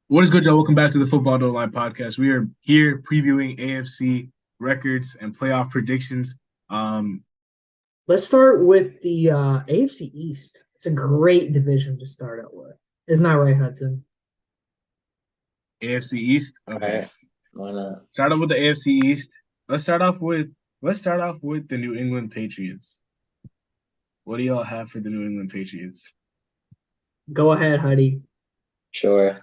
What is good, y'all? Welcome back to the Football Don't Lie podcast. We are here previewing AFC records and playoff predictions. Um, Let's start with the AFC East. It's a great division to start out with. Isn't that right, Hudson? AFC East. All Okay, right, why not? start off with the AFC East. Let's start off with the New England Patriots. What do y'all have for the New England Patriots? Go ahead, Huddy. Sure.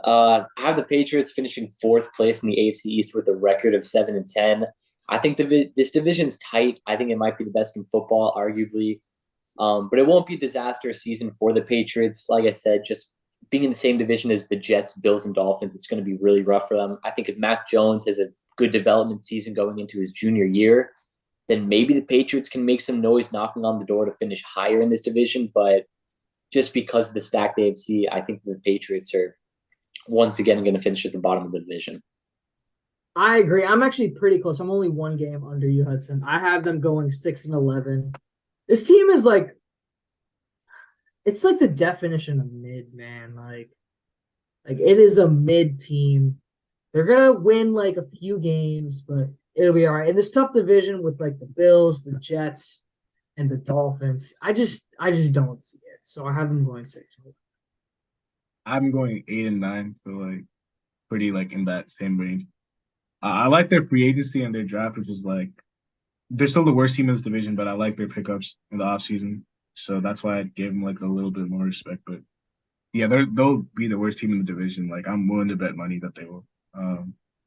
I have the Patriots finishing fourth place in the AFC East with a record of 7-10. I think this division is tight. I think it might be the best in football, arguably. But it won't be a disastrous season for the Patriots. Like I said, just being in the same division as the Jets, Bills, and Dolphins, it's going to be really rough for them. I think if Mac Jones has a good development season going into his junior year, then maybe the Patriots can make some noise knocking on the door to finish higher in this division. But just because of the stacked AFC, I think the Patriots are once again going to finish at the bottom of the division. I agree. I'm actually pretty close. I'm only one game under you, Hudson. I have them going 6-11. This team is like it's like the definition of mid, man. Like it is a mid team. They're gonna win like a few games, but it'll be all right. In this tough division with like the Bills, the Jets, and the Dolphins, I just don't see it. So I have them going 6. I'm going 8 and 9, so like pretty like in that same range. I like their free agency and their draft, which is like they're still the worst team in this division, but I like their pickups in the offseason. So that's why I gave them like a little bit more respect. But yeah, they'll be the worst team in the division. Like I'm willing to bet money that they will.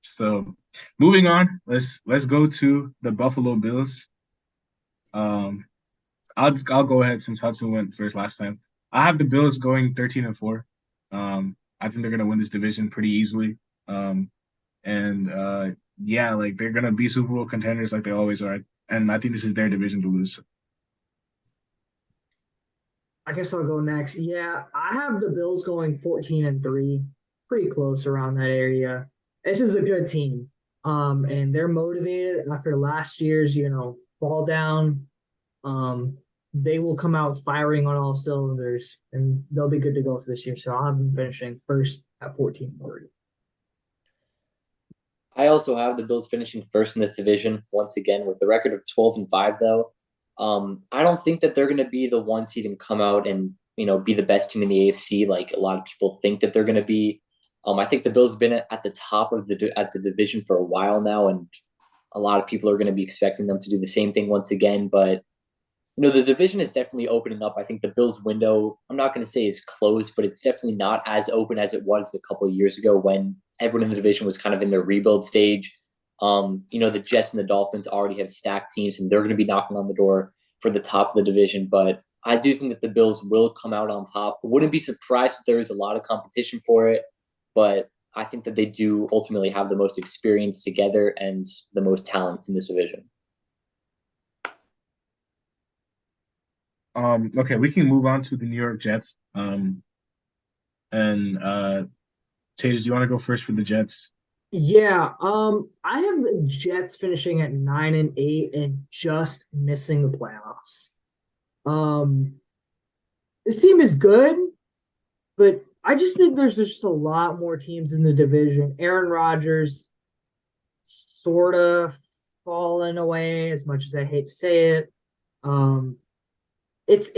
So moving on, let's go to the Buffalo Bills. Um, I'll go ahead since Hudson went first last time. I have the Bills going 13-4. I think they're gonna win this division pretty easily. And yeah, like they're gonna be Super Bowl contenders like they always are. And I think this is their division to lose. I guess I'll go next. Yeah, I have the Bills going 14-3, pretty close around that area. This is a good team. And they're motivated after last year's, fall down. Um, they will come out firing on all cylinders and they'll be good to go for this year. So I'll have them finishing first at 14-3. I also have the Bills finishing first in this division once again with the record of 12-5. Though, I don't think that they're going to be the one seed and come out and be the best team in the AFC like a lot of people think that they're going to be. I think the Bills have been at the top of the division for a while now, and a lot of people are going to be expecting them to do the same thing once again. But the division is definitely opening up. I think the Bills' window, I'm not going to say is closed, but it's definitely not as open as it was a couple of years ago when everyone in the division was kind of in their rebuild stage. The Jets and the Dolphins already have stacked teams, and they're going to be knocking on the door for the top of the division. But I do think that the Bills will come out on top. Wouldn't be surprised if there is a lot of competition for it, but I think that they do ultimately have the most experience together and the most talent in this division. Okay, we can move on to the New York Jets. And Tages, do you want to go first for the Jets? Yeah, I have the Jets finishing at 9-8 and just missing the playoffs. Um, this team is good, but I just think there's just a lot more teams in the division. Aaron Rodgers sort of fallen away, as much as I hate to say it. Um, it's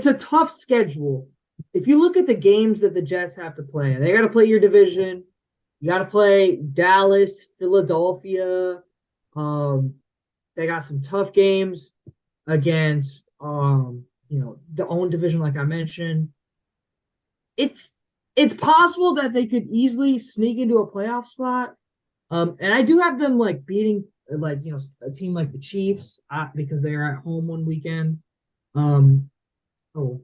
a tough schedule. If you look at the games that the Jets have to play, they got to play your division. You got to play Dallas, Philadelphia. Um, they got some tough games against the own division, like I mentioned. It's it's possible that they could easily sneak into a playoff spot. And I do have them like beating a team like the Chiefs because they are at home one weekend. Um, oh,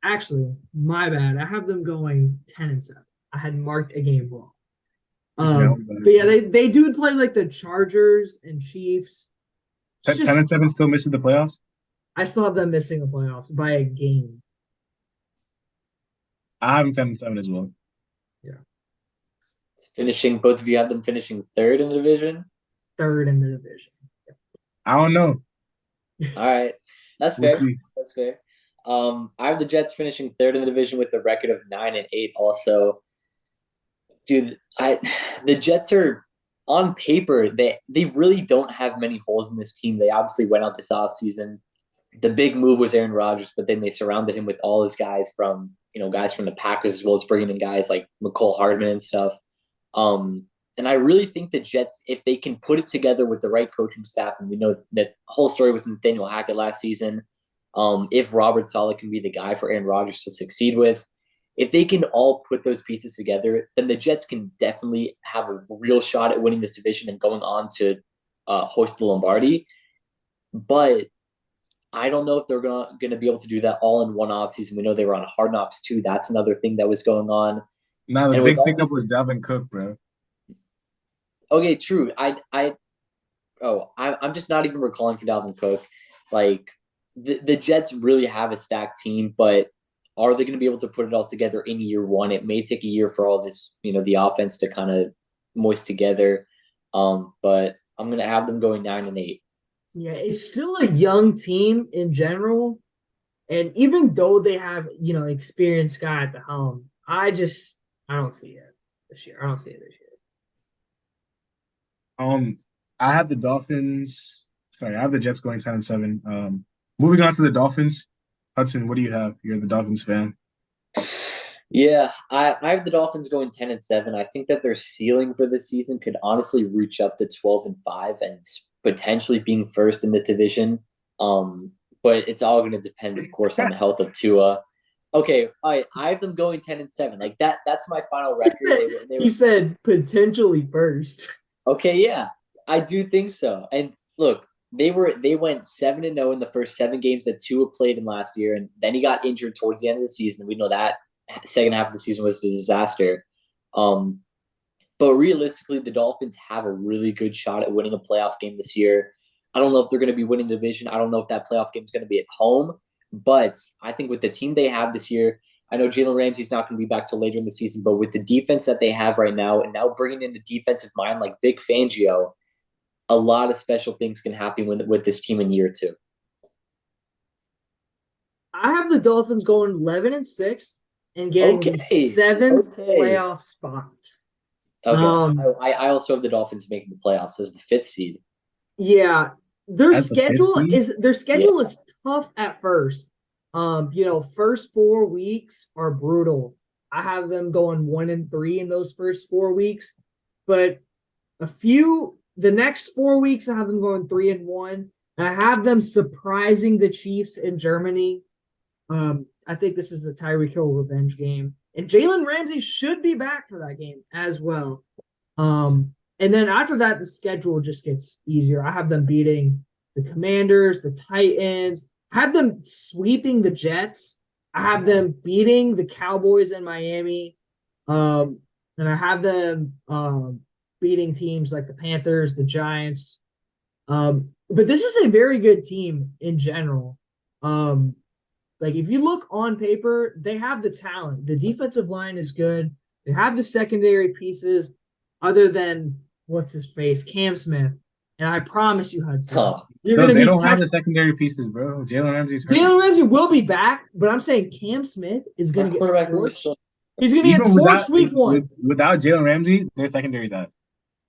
actually, my bad. I have them going 10-7. I had marked a game wrong. Yeah, But yeah, they do play like the Chargers and Chiefs. It's 10 and just 7 still missing the playoffs. I still have them missing the playoffs by a game. I have them 10-7 as well. Yeah, Finishing, both of you have them finishing third in the division. third in the division. I don't know. All right, that's We'll fair. see. That's fair. I have the Jets finishing third in the division with a record of 9-8. Also, dude, I the Jets are on paper they really don't have many holes in this team. They obviously went out this offseason. The big move was Aaron Rodgers, but then they surrounded him with all his guys from guys from the Packers as well as bringing in guys like McCole Hardman and stuff. And I really think the Jets, if they can put it together with the right coaching staff, and we know that whole story with Nathaniel Hackett last season, if Robert Saleh can be the guy for Aaron Rodgers to succeed with, if they can all put those pieces together, then the Jets can definitely have a real shot at winning this division and going on to host the Lombardi. But I don't know if they're gonna be able to do that all in one offseason. We know they were on Hard Knocks too. That's another thing that was going on. Now the And with big all pickup was this, Dalvin Cook, bro. okay, true. I'm just not even recalling for Dalvin Cook. Like the Jets really have a stacked team, but are they going to be able to put it all together in year one? It may take a year for all this, the offense to kind of moist together. But I'm going to have them going 9-8. Yeah, it's still a young team in general. And even though they have, experienced guy at the helm, I don't see it this year. I don't see it this year. I have the Dolphins. Sorry, I have the Jets going 10-7. Moving on to the Dolphins. Hudson, what do you have? You're the Dolphins fan. Yeah, I have the Dolphins going 10-7. I think that their ceiling for this season could honestly reach up to 12-5 and potentially being first in the division. But it's all going to depend, of course, on the health of Tua. Okay, all right, I have them going 10-7. Like that's my final record. You said potentially first. Okay, yeah, I do think so. And look, they went 7-0 in the first 7 games that Tua played in last year, and then he got injured towards the end of the season. We know that second half of the season was a disaster. Um, but realistically, the Dolphins have a really good shot at winning a playoff game this year. I don't know if they're going to be winning the division. I don't know if that playoff game is going to be at home, but I think with the team they have this year, I know Jalen Ramsey's not going to be back till later in the season, but with the defense that they have right now, and now bringing in a defensive mind like Vic Fangio, a lot of special things can happen with this team in year two. I have the Dolphins going 11-6 and getting the seventh playoff spot. Okay. I also have the Dolphins making the playoffs as the 5th seed. Yeah. Their As the schedule 5th seed? is tough at first. First 4 weeks are brutal. I have them going 1-3 in those first 4 weeks, but the next 4 weeks I have them going 3-1. And I have them surprising the Chiefs in Germany. I think this is a Tyreek Hill revenge game. And Jalen Ramsey should be back for that game as well. And then after that, the schedule just gets easier. I have them beating the Commanders, the Titans. I have them sweeping the Jets. I have them beating the Cowboys in Miami. And I have them beating teams like the Panthers, the Giants. But this is a very good team in general. Like if you look on paper, they have the talent. The defensive line is good. They have the secondary pieces, other than what's his face, Cam Smith. And I promise you, Hudson, you're No, going to they be don't have the secondary pieces, bro. Jalen Ramsey will be back, but I'm saying Cam Smith is going to get torched. He's going to get torched week one. Without Jalen Ramsey, their secondary is ass.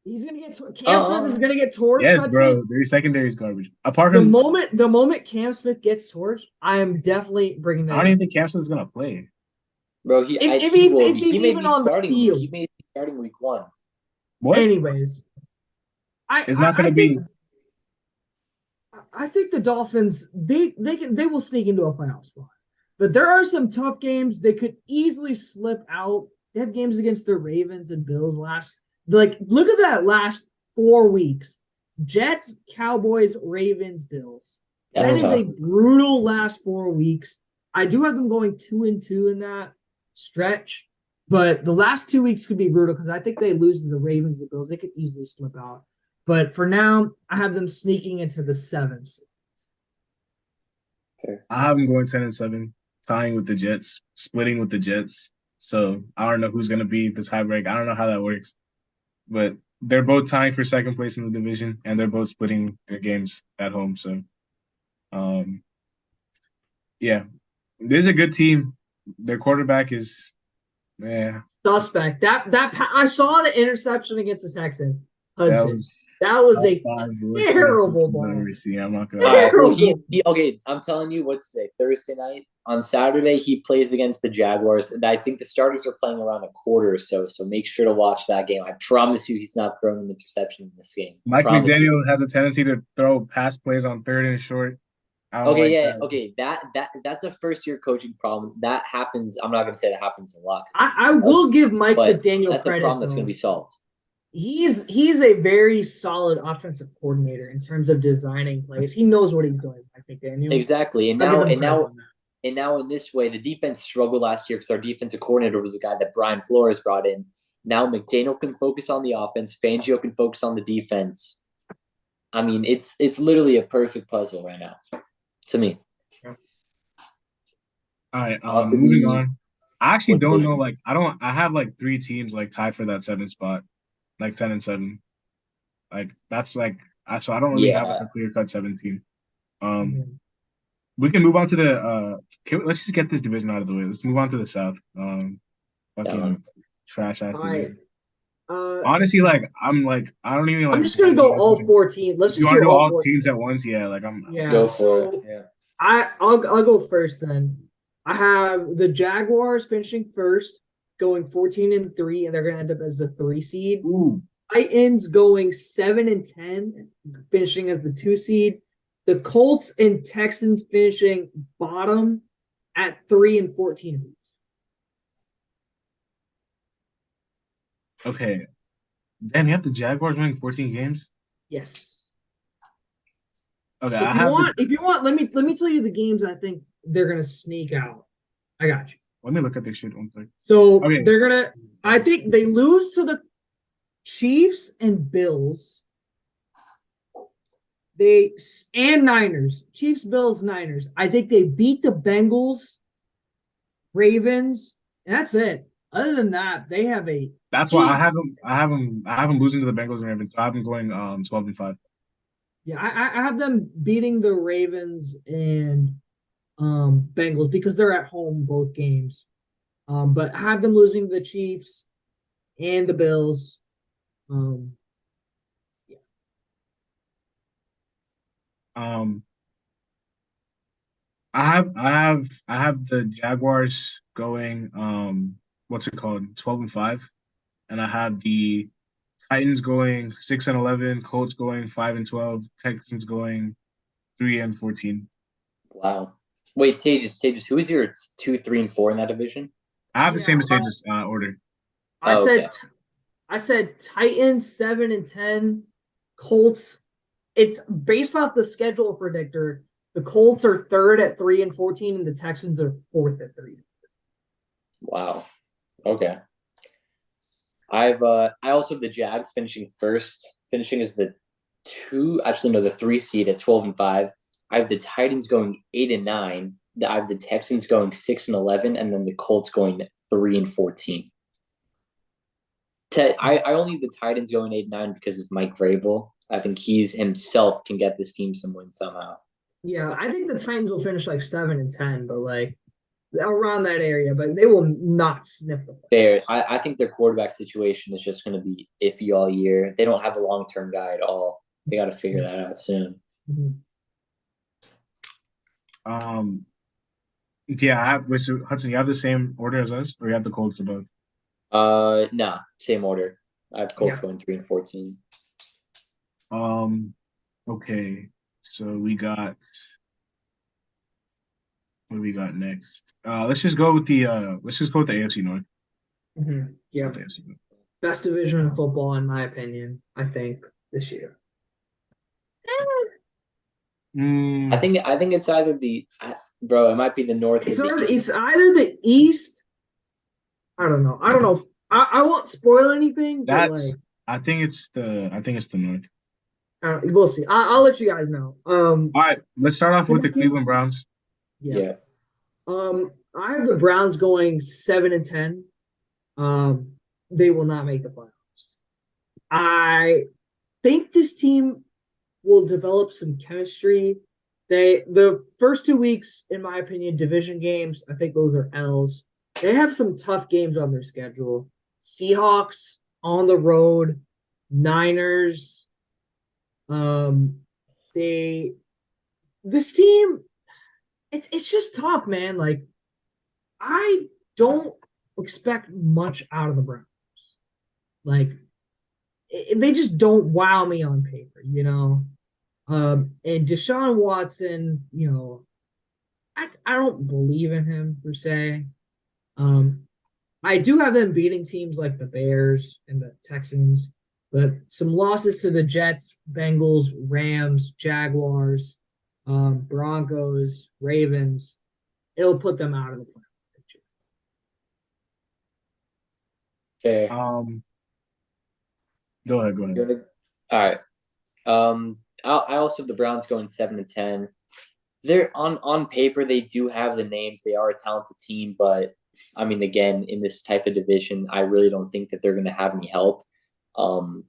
He's gonna get Cam Smith is gonna get torched. Yes, bro. Their secondary is garbage. Apart the from moment Cam Smith gets torched, I am definitely bringing that. I don't even think Cam Smith is gonna play. Bro, he may be starting week one. What? Anyways, it's not gonna be. I think the Dolphins they will sneak into a playoff spot, but there are some tough games they could easily slip out. They have games against the Ravens and Bills look at that last 4 weeks. Jets, Cowboys, Ravens, Bills. That is a brutal last 4 weeks. I do have them going 2-2 in that stretch, but the last 2 weeks could be brutal because I think they lose to the Ravens and Bills. They could easily slip out. But for now, I have them sneaking into the 7th. I have them going 10-7, tying with the Jets, splitting with the Jets. So I don't know who's gonna be the tiebreak. I don't know how that works. But they're both tying for second place in the division, and they're both splitting their games at home. So, yeah. This is a good team. Their quarterback is, yeah, Suspect. I saw the interception against the Texans. that Hudson. was That was top a 5 worst terrible interceptions I've ball. ever seen. I'm not gonna All lie. right. Well, Terrible. okay. I'm telling you, what's today? Thursday night. On Saturday, he plays against the Jaguars, and I think the starters are playing around a quarter or so. So make sure to watch that game. I promise you, he's not throwing an interception in this game. Mike Promise you. McDaniel has a tendency to throw pass plays on 3rd and short. I don't Okay, like yeah, that. okay. That's a first year coaching problem. That happens. I'm not gonna say that happens a lot. I will give Mike But McDaniel that's a credit problem that's though. gonna be solved. He's a very solid offensive coordinator in terms of designing plays. He knows what he's doing, Mike McDaniel. Exactly. And I'll give now him and credit now on that. and now in this way, the defense struggled last year because our defensive coordinator was a guy that Brian Flores brought in. Now McDaniel can focus on the offense. Fangio can focus on the defense. I mean, it's literally a perfect puzzle right now, to me. All right, On to moving the on. I actually what don't division? know. Like, I have like 3 teams like tied for that 7th spot, like 10-7. Like that's like, so I don't really have like Yeah. a clear cut 7 team. Um, Mhm. we can move on to the let's just get this division out of the way. Let's move on to the South. Fucking trash ass All right. division. Uh, Honestly, like I don't even like. I'm just gonna go all 14. Let's If you just want do to do all all 14. teams at once, yeah, like I'm. Yeah. Go for So it. Yeah. I'll go first then. I have the Jaguars finishing first, going 14-3, and they're gonna end up as the 3 seed. Ooh, Titans going 7-10, finishing as the 2 seed. The Colts and Texans finishing bottom at 3-14. okay. Damn, you have the Jaguars winning 14 games. Yes. Okay, I If you have the. want, let me tell you the games I think they're gonna sneak out. I got you. Let me look at this shit one second. So Okay. they're gonna. I think they lose to the Chiefs and Bills. And Niners. Chiefs, Bills, Niners. I think they beat the Bengals, Ravens, and that's it. Other than that, they have a. That's why I have them. I have them losing to the Bengals and Ravens. So I have them going 12-5. Yeah, I have them beating the Ravens and Bengals because they're at home both games. But I have them losing the Chiefs and the Bills. Yeah. I have the Jaguars going what's it called, 12-5, and I have the Titans going 6-11, Colts going 5-12, Texans going 3-14. Wow. Wait, Tejas, who is your 2, 3, and 4 in that division? I have the same Yeah, as order. I Oh, said okay. I said Titans 7-10, Colts. It's based off the schedule predictor. The Colts are third at 3-14, and the Texans are fourth at 3. Wow. Okay. I also have the Jags finishing first, finishing as the 3 seed at 12-5. I have the Titans going 8-9. I have the Texans going 6-11, and then the Colts going 3-14. I only have the Titans going 8-9 because of Mike Vrabel. I think he's himself can get this team some wins somehow. Yeah, I think the Titans will finish like 7-10, but like around that area, but they will not sniff the playoffs. I think their quarterback situation is just going to be iffy all year. They don't have a long-term guy at all. They got to figure that out soon. Mm-hmm. Yeah, I have. Wait, so Hudson, you have the same order as us, or you have the Colts above? Nah, same order. I have Colts going 3-14. Okay. So we got. What do we got next? Let's just go with the AFC North. Mm-hmm. Yeah. AFC North. Best division in football, in my opinion, I think, this year. I think it's either bro. It might be the North. It's either the East. I don't know. I won't spoil anything. That's. I think it's the North. We'll see. I'll let you guys know. All right. Let's start off with the Cleveland Browns. Yeah. I have the Browns going 7-10. They will not make the playoffs. I think this team will develop some chemistry The first 2 weeks, in my opinion, division games, I think those are L's. They have some tough games on their schedule. Seahawks on the road, Niners. They this team, it's just tough, man. Like I don't expect much out of the Browns. Like they just don't wow me on paper, you know. And Deshaun Watson, you know, I don't believe in him per se. Um, I do have them beating teams like the Bears and the Texans, but some losses to the Jets, Bengals, Rams, Jaguars, Broncos, Ravens, it'll put them out of the playoff picture. Fair. Go ahead. Go ahead. All right. I also have the Browns going 7-10. They're on paper, they do have the names. They are a talented team, but I mean, again, in this type of division, I really don't think that they're going to have any help. And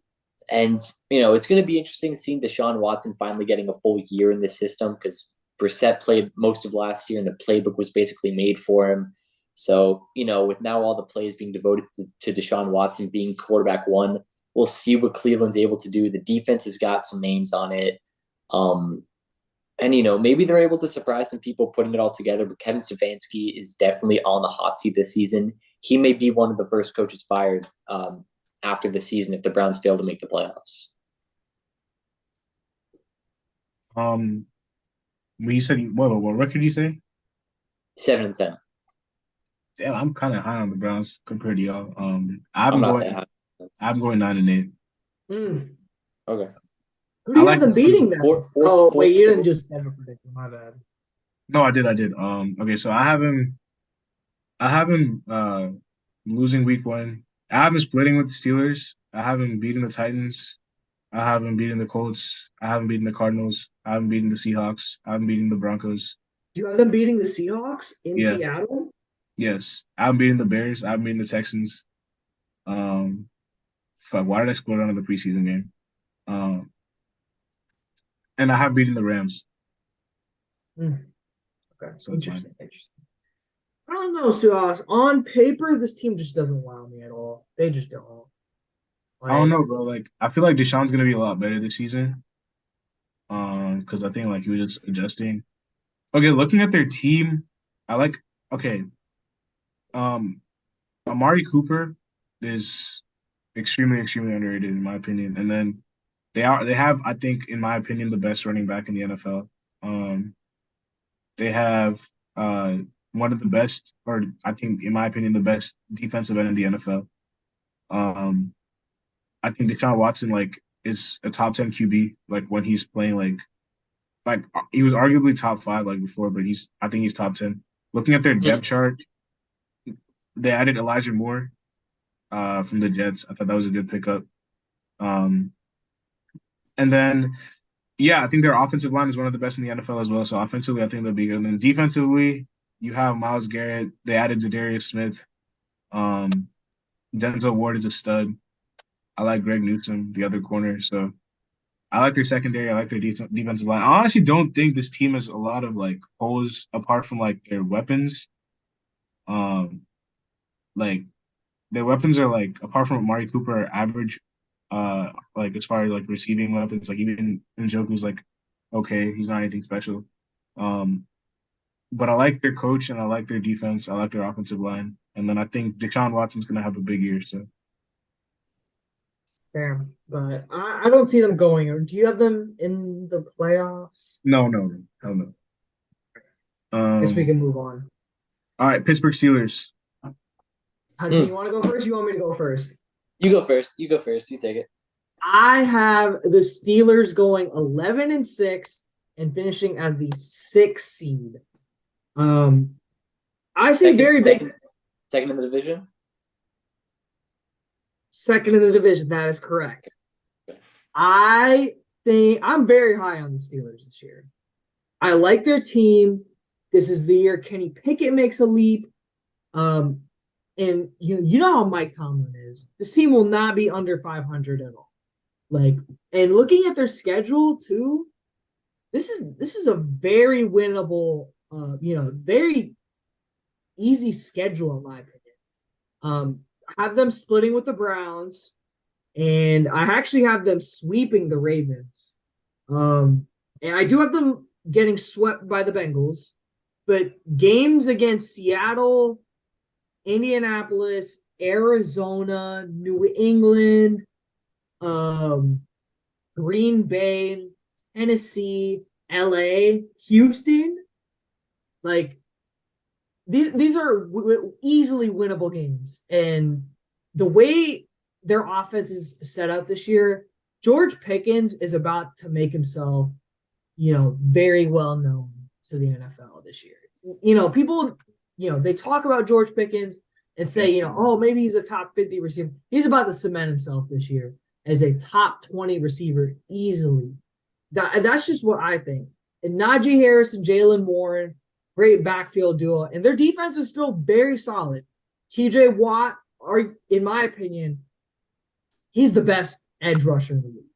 it's going to be interesting seeing Deshaun Watson finally getting a full year in this system because Brissett played most of last year, and the playbook was basically made for him. So, with now all the plays being devoted to Deshaun Watson being quarterback one, we'll see what Cleveland's able to do. The defense has got some names on it. And, maybe they're able to surprise some people putting it all together, but Kevin Stefanski is definitely on the hot seat this season. He may be one of the first coaches fired after the season if the Browns fail to make the playoffs. When you said what record you say? 7-10. Yeah, I'm kind of high on the Browns compared to y'all. I'm not that high. I'm going 9-8. Okay. Who do you have them beating then? Wait, you didn't just have a prediction. My bad. No, I did. Okay, so I have him losing week 1. I have him splitting with the Steelers. I have him beating the Titans. I have him beating the Colts. I have him beating the Cardinals. I have him beating the Seahawks. I have him beating the Broncos. Do you have them beating the Seahawks in Seattle? Yes. I'm beating the Bears. I'm beating the Texans. Fuck, why did I scroll down to the preseason game? And I have beaten the Rams. Okay. So interesting. I don't know, Suas. On paper, this team just doesn't wow me at all. They just don't. I don't know, bro. Like, I feel like Deshaun's gonna be a lot better this season. Because I think like he was just adjusting. Okay, looking at their team, Amari Cooper is extremely, extremely underrated in my opinion. And then they have, I think, in my opinion, the best running back in the NFL. They have one of the best, or I think, in my opinion, the best defensive end in the NFL. I think Deshaun Watson is a top 10 QB when he's playing like he was arguably top 5 before, but I think he's top 10. Looking at their depth chart, they added Elijah Moore from the Jets. I thought that was a good pickup. And then I think their offensive line is one of the best in the NFL as well. So offensively, I think they'll be good. And then defensively, you have Myles Garrett. They added Zadarius Smith. Denzel Ward is a stud. I like Greg Newsome, the other corner. So I like their secondary. I like their defensive line. I honestly don't think this team has a lot of holes apart from their weapons. Their weapons are apart from Amari Cooper are average. As far as receiving weapons, even Njoku's okay, he's not anything special. But I like their coach and I like their defense. I like their offensive line. And then I think Deshaun Watson's gonna have a big year. So fair. But I don't see them going. Do you have them in the playoffs? No. Hell no. Guess we can move on. All right, Pittsburgh Steelers. Hudson, you want to go first? You want me to go first? You go first. You take it. I have the Steelers going 11-6 and finishing as the 6th seed. I see very big. Second in the division? Second in the division, that is correct. I think I'm very high on the Steelers this year. I like their team. This is the year Kenny Pickett makes a leap. And you know how Mike Tomlin is. This team will not be under 500 at all. And looking at their schedule too, this is a very winnable, very easy schedule in my opinion. I have them splitting with the Browns, and I actually have them sweeping the Ravens. And I do have them getting swept by the Bengals, but games against Seattle, Indianapolis, Arizona, New England, Green Bay, Tennessee, LA, Houston, like these are easily winnable games. And the way their offense is set up this year, George Pickens is about to make himself, very well known to the NFL this year. People, they talk about George Pickens and say, oh, maybe he's a top 50 receiver. He's about to cement himself this year as a top 20 receiver easily. That's just what I think. And Najee Harris and Jalen Warren, great backfield duo, and their defense is still very solid. TJ Watt, in my opinion, he's the best edge rusher in the league.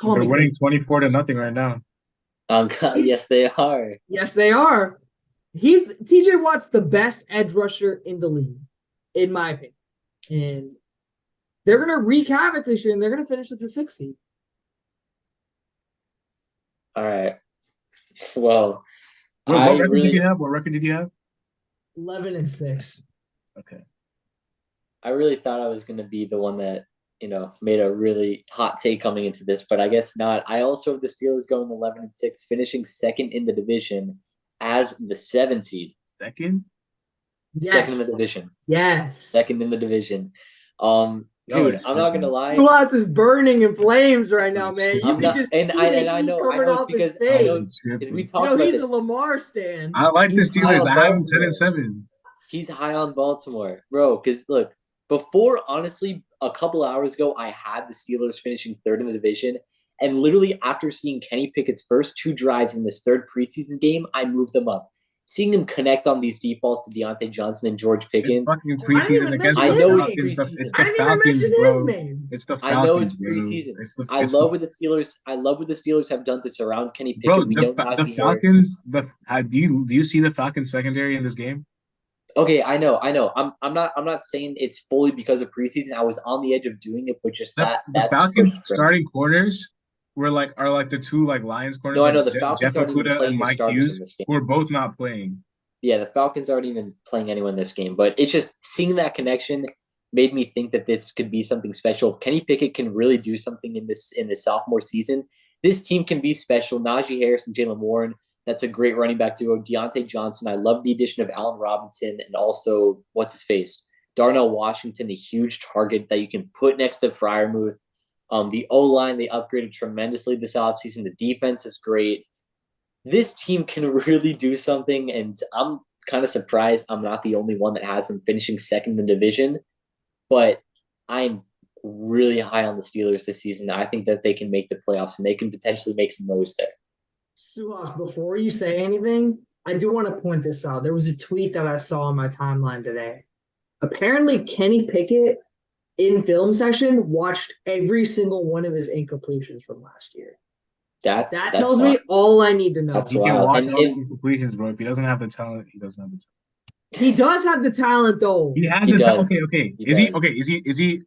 They're winning 24-0 right now. Yes, they are. Yes, they are. TJ Watt's the best edge rusher in the league, in my opinion. And they're going to wreak havoc this year, and they're going to finish as a 6th seed. All right. Well, what record did you have? What record did you have? 11-6. Okay. I really thought I was going to be the one that, made a really hot take coming into this, but I guess not. I also have the Steelers going 11-6, finishing second in the division as the 7th seed. Second? Yes. Second in the division. Yes. Second in the division. Dude, I'm not gonna lie. Glass is burning in flames right now, man. You can just see I know coming off his face. We talked about he's this. a Lamar stan. I like the Steelers. I have them 10-7. He's high on Baltimore, bro. Because look, before honestly, a couple hours ago, I had the Steelers finishing 3rd in the division, and literally after seeing Kenny Pickett's first 2 drives in this 3rd preseason game, I moved them up. Seeing him connect on these deep balls to Deontay Johnson and George Pickens. It's fucking preseason against I know it's preseason. It's the Falcons, bro. It's the Falcons. I know it's preseason. I love what the Steelers have done to surround Kenny Pickett. Bro, the Falcons. Do you see the Falcons secondary in this game? Okay, I know. I'm not saying it's fully because of preseason. I was on the edge of doing it, but just the Falcons starting corners are like the 2 Lions corners. No, I know the Falcons Jeff aren't even Okudah playing and Mike Hughes, who are both not playing. Yeah, the Falcons aren't even playing anyone this game, but it's just seeing that connection made me think that this could be something special. If Kenny Pickett can really do something in this sophomore season, this team can be special. Najee Harris and Jalen Warren, that's a great running back duo. Deontay Johnson, I love the addition of Allen Robinson and also Darnell Washington, a huge target that you can put next to Freiermuth. The O-line, they upgraded tremendously this offseason. The defense is great. This team can really do something, and I'm kind of surprised I'm not the only one that has them finishing 2nd in the division, but I'm really high on the Steelers this season. I think that they can make the playoffs, and they can potentially make some noise there. Suhas, before you say anything, I do want to point this out. There was a tweet that I saw on my timeline today. Apparently, Kenny Pickett in film session watched every single one of his incompletions from last year. That tells me all I need to know. He can watch all the incompletions, bro. If he doesn't have the talent, he doesn't have the talent. He does have the talent, though. He has the talent. Okay. Is he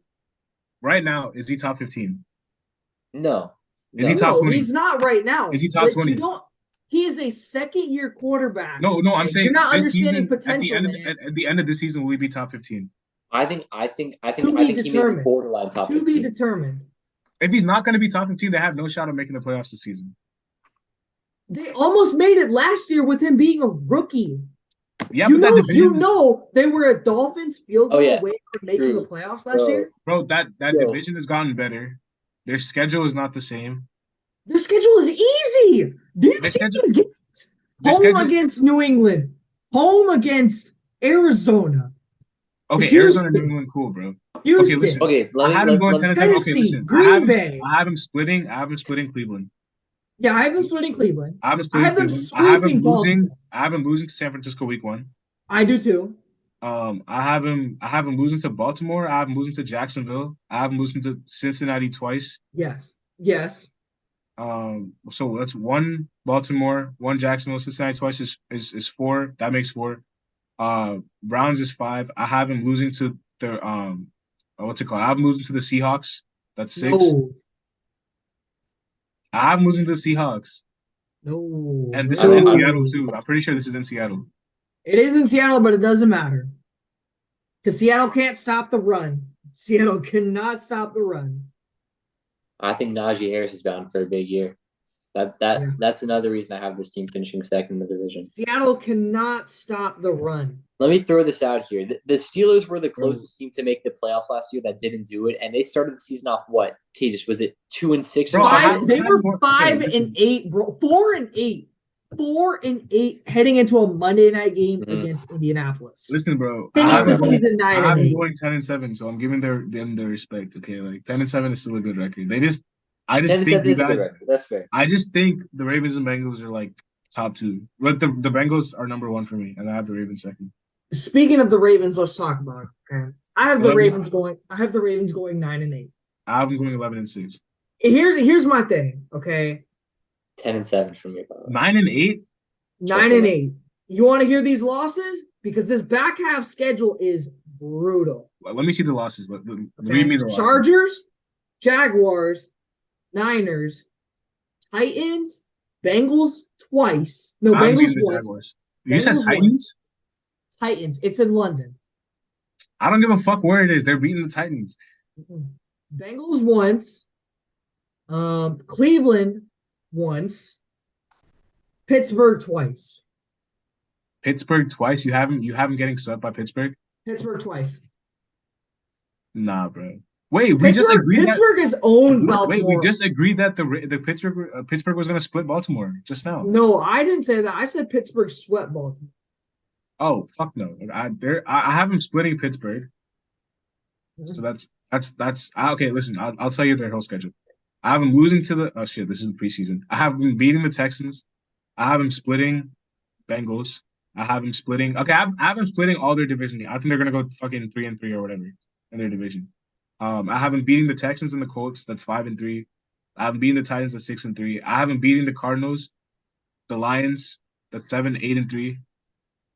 right now? Is he top 15? No. Is he top 20? He's not right now. Is he top 20? He is a second-year quarterback. No, I'm saying you're not understanding season, potential. At the end of the season, will he be top 15? I think he may be borderline top 15. To be determined. If he's not going to be top 15, they have no shot of making the playoffs this season. They almost made it last year with him being a rookie. Yeah, but they were a Dolphins field goal away from making the playoffs last year. Bro, that division has gotten better. Their schedule is not the same. Their schedule is easy. These games? Home against New England. Home against Arizona. Okay, Houston. Arizona and New England, cool, bro. Houston. Okay, listen. Okay, I have him going 10-10. Okay, listen. Green Bay. I have him splitting Cleveland. Yeah, I have them splitting Cleveland. I have them sweeping Baltimore. I have them losing to San Francisco week 1. I do too. I have him losing to Baltimore. I have him losing to Jacksonville. I have him losing to Cincinnati twice. Yes. So that's one Baltimore, one Jacksonville, Cincinnati twice is four. That makes four. Browns is five. I have him losing to the what's it called? I have him losing to the Seahawks. That's six. No, I have him losing to the Seahawks, no, and this is in I- Seattle no. too. I'm pretty sure this is in Seattle. It is in Seattle, but it doesn't matter because Seattle can't stop the run. Seattle cannot stop the run. I think Najee Harris is bound for a big year. Yeah. That's another reason I have this team finishing second in the division. Seattle cannot stop the run. Let me throw this out here. The Steelers were the Bro. closest team to make the playoffs last year that didn't do it, and they started the season off what? Tejas, was it 2-6 Bro, or I something? have- They were more- okay, 5-8, bro. 4-8. 4-8 heading into a Monday night game Mhm. against Indianapolis. Listen, bro. Finish have the him going- season I 9 have and them 8. going 10-7, so I'm giving them their respect. Okay, like 10-7 is still a good record. I just 10-7 think you is a good guys. record. That's fair. I just think the Ravens and Bengals are like top two. But the Bengals are number one for me, and I have the Ravens second. Speaking of the Ravens, let's talk about it. Okay. I have the 11. Ravens going 9 and 8. I have them going 11-6. Here's my thing, okay? 10-7 from your brother. 9-8. 9 and 8. You want to hear these losses? Because this back half schedule is brutal. Let me see the losses. Okay? Read me the losses. Chargers, Jaguars, Niners, Titans, Bengals twice. No, I'm Bengals beating the once. Jaguars. You said Bengals Titans? Titans. It's in London. I don't give a fuck where it is. They're beating the Titans. Bengals once. Cleveland once. Pittsburgh twice. Pittsburgh twice. You haven't getting swept by Pittsburgh? Pittsburgh twice. Nah, bro. Wait, we just agreed Pittsburgh is owned that. Wait, we Baltimore. just agreed that the Pittsburgh was gonna split Baltimore just now. No, I didn't say that. I said Pittsburgh swept Baltimore. Oh fuck no! I have them splitting Pittsburgh. So that's okay. Listen, I'll tell you their whole schedule. I have them losing to the oh shit. This is the preseason. I have them beating the Texans. I have them splitting Bengals. I have them splitting. Okay, I have them splitting all their division. I think they're gonna go fucking 3-3 or whatever in their division. I have them beating the Texans and the Colts. That's 5-3. I have them beating the Titans. That's 6-3. I have them beating the Cardinals, the Lions. That's 7-8-3.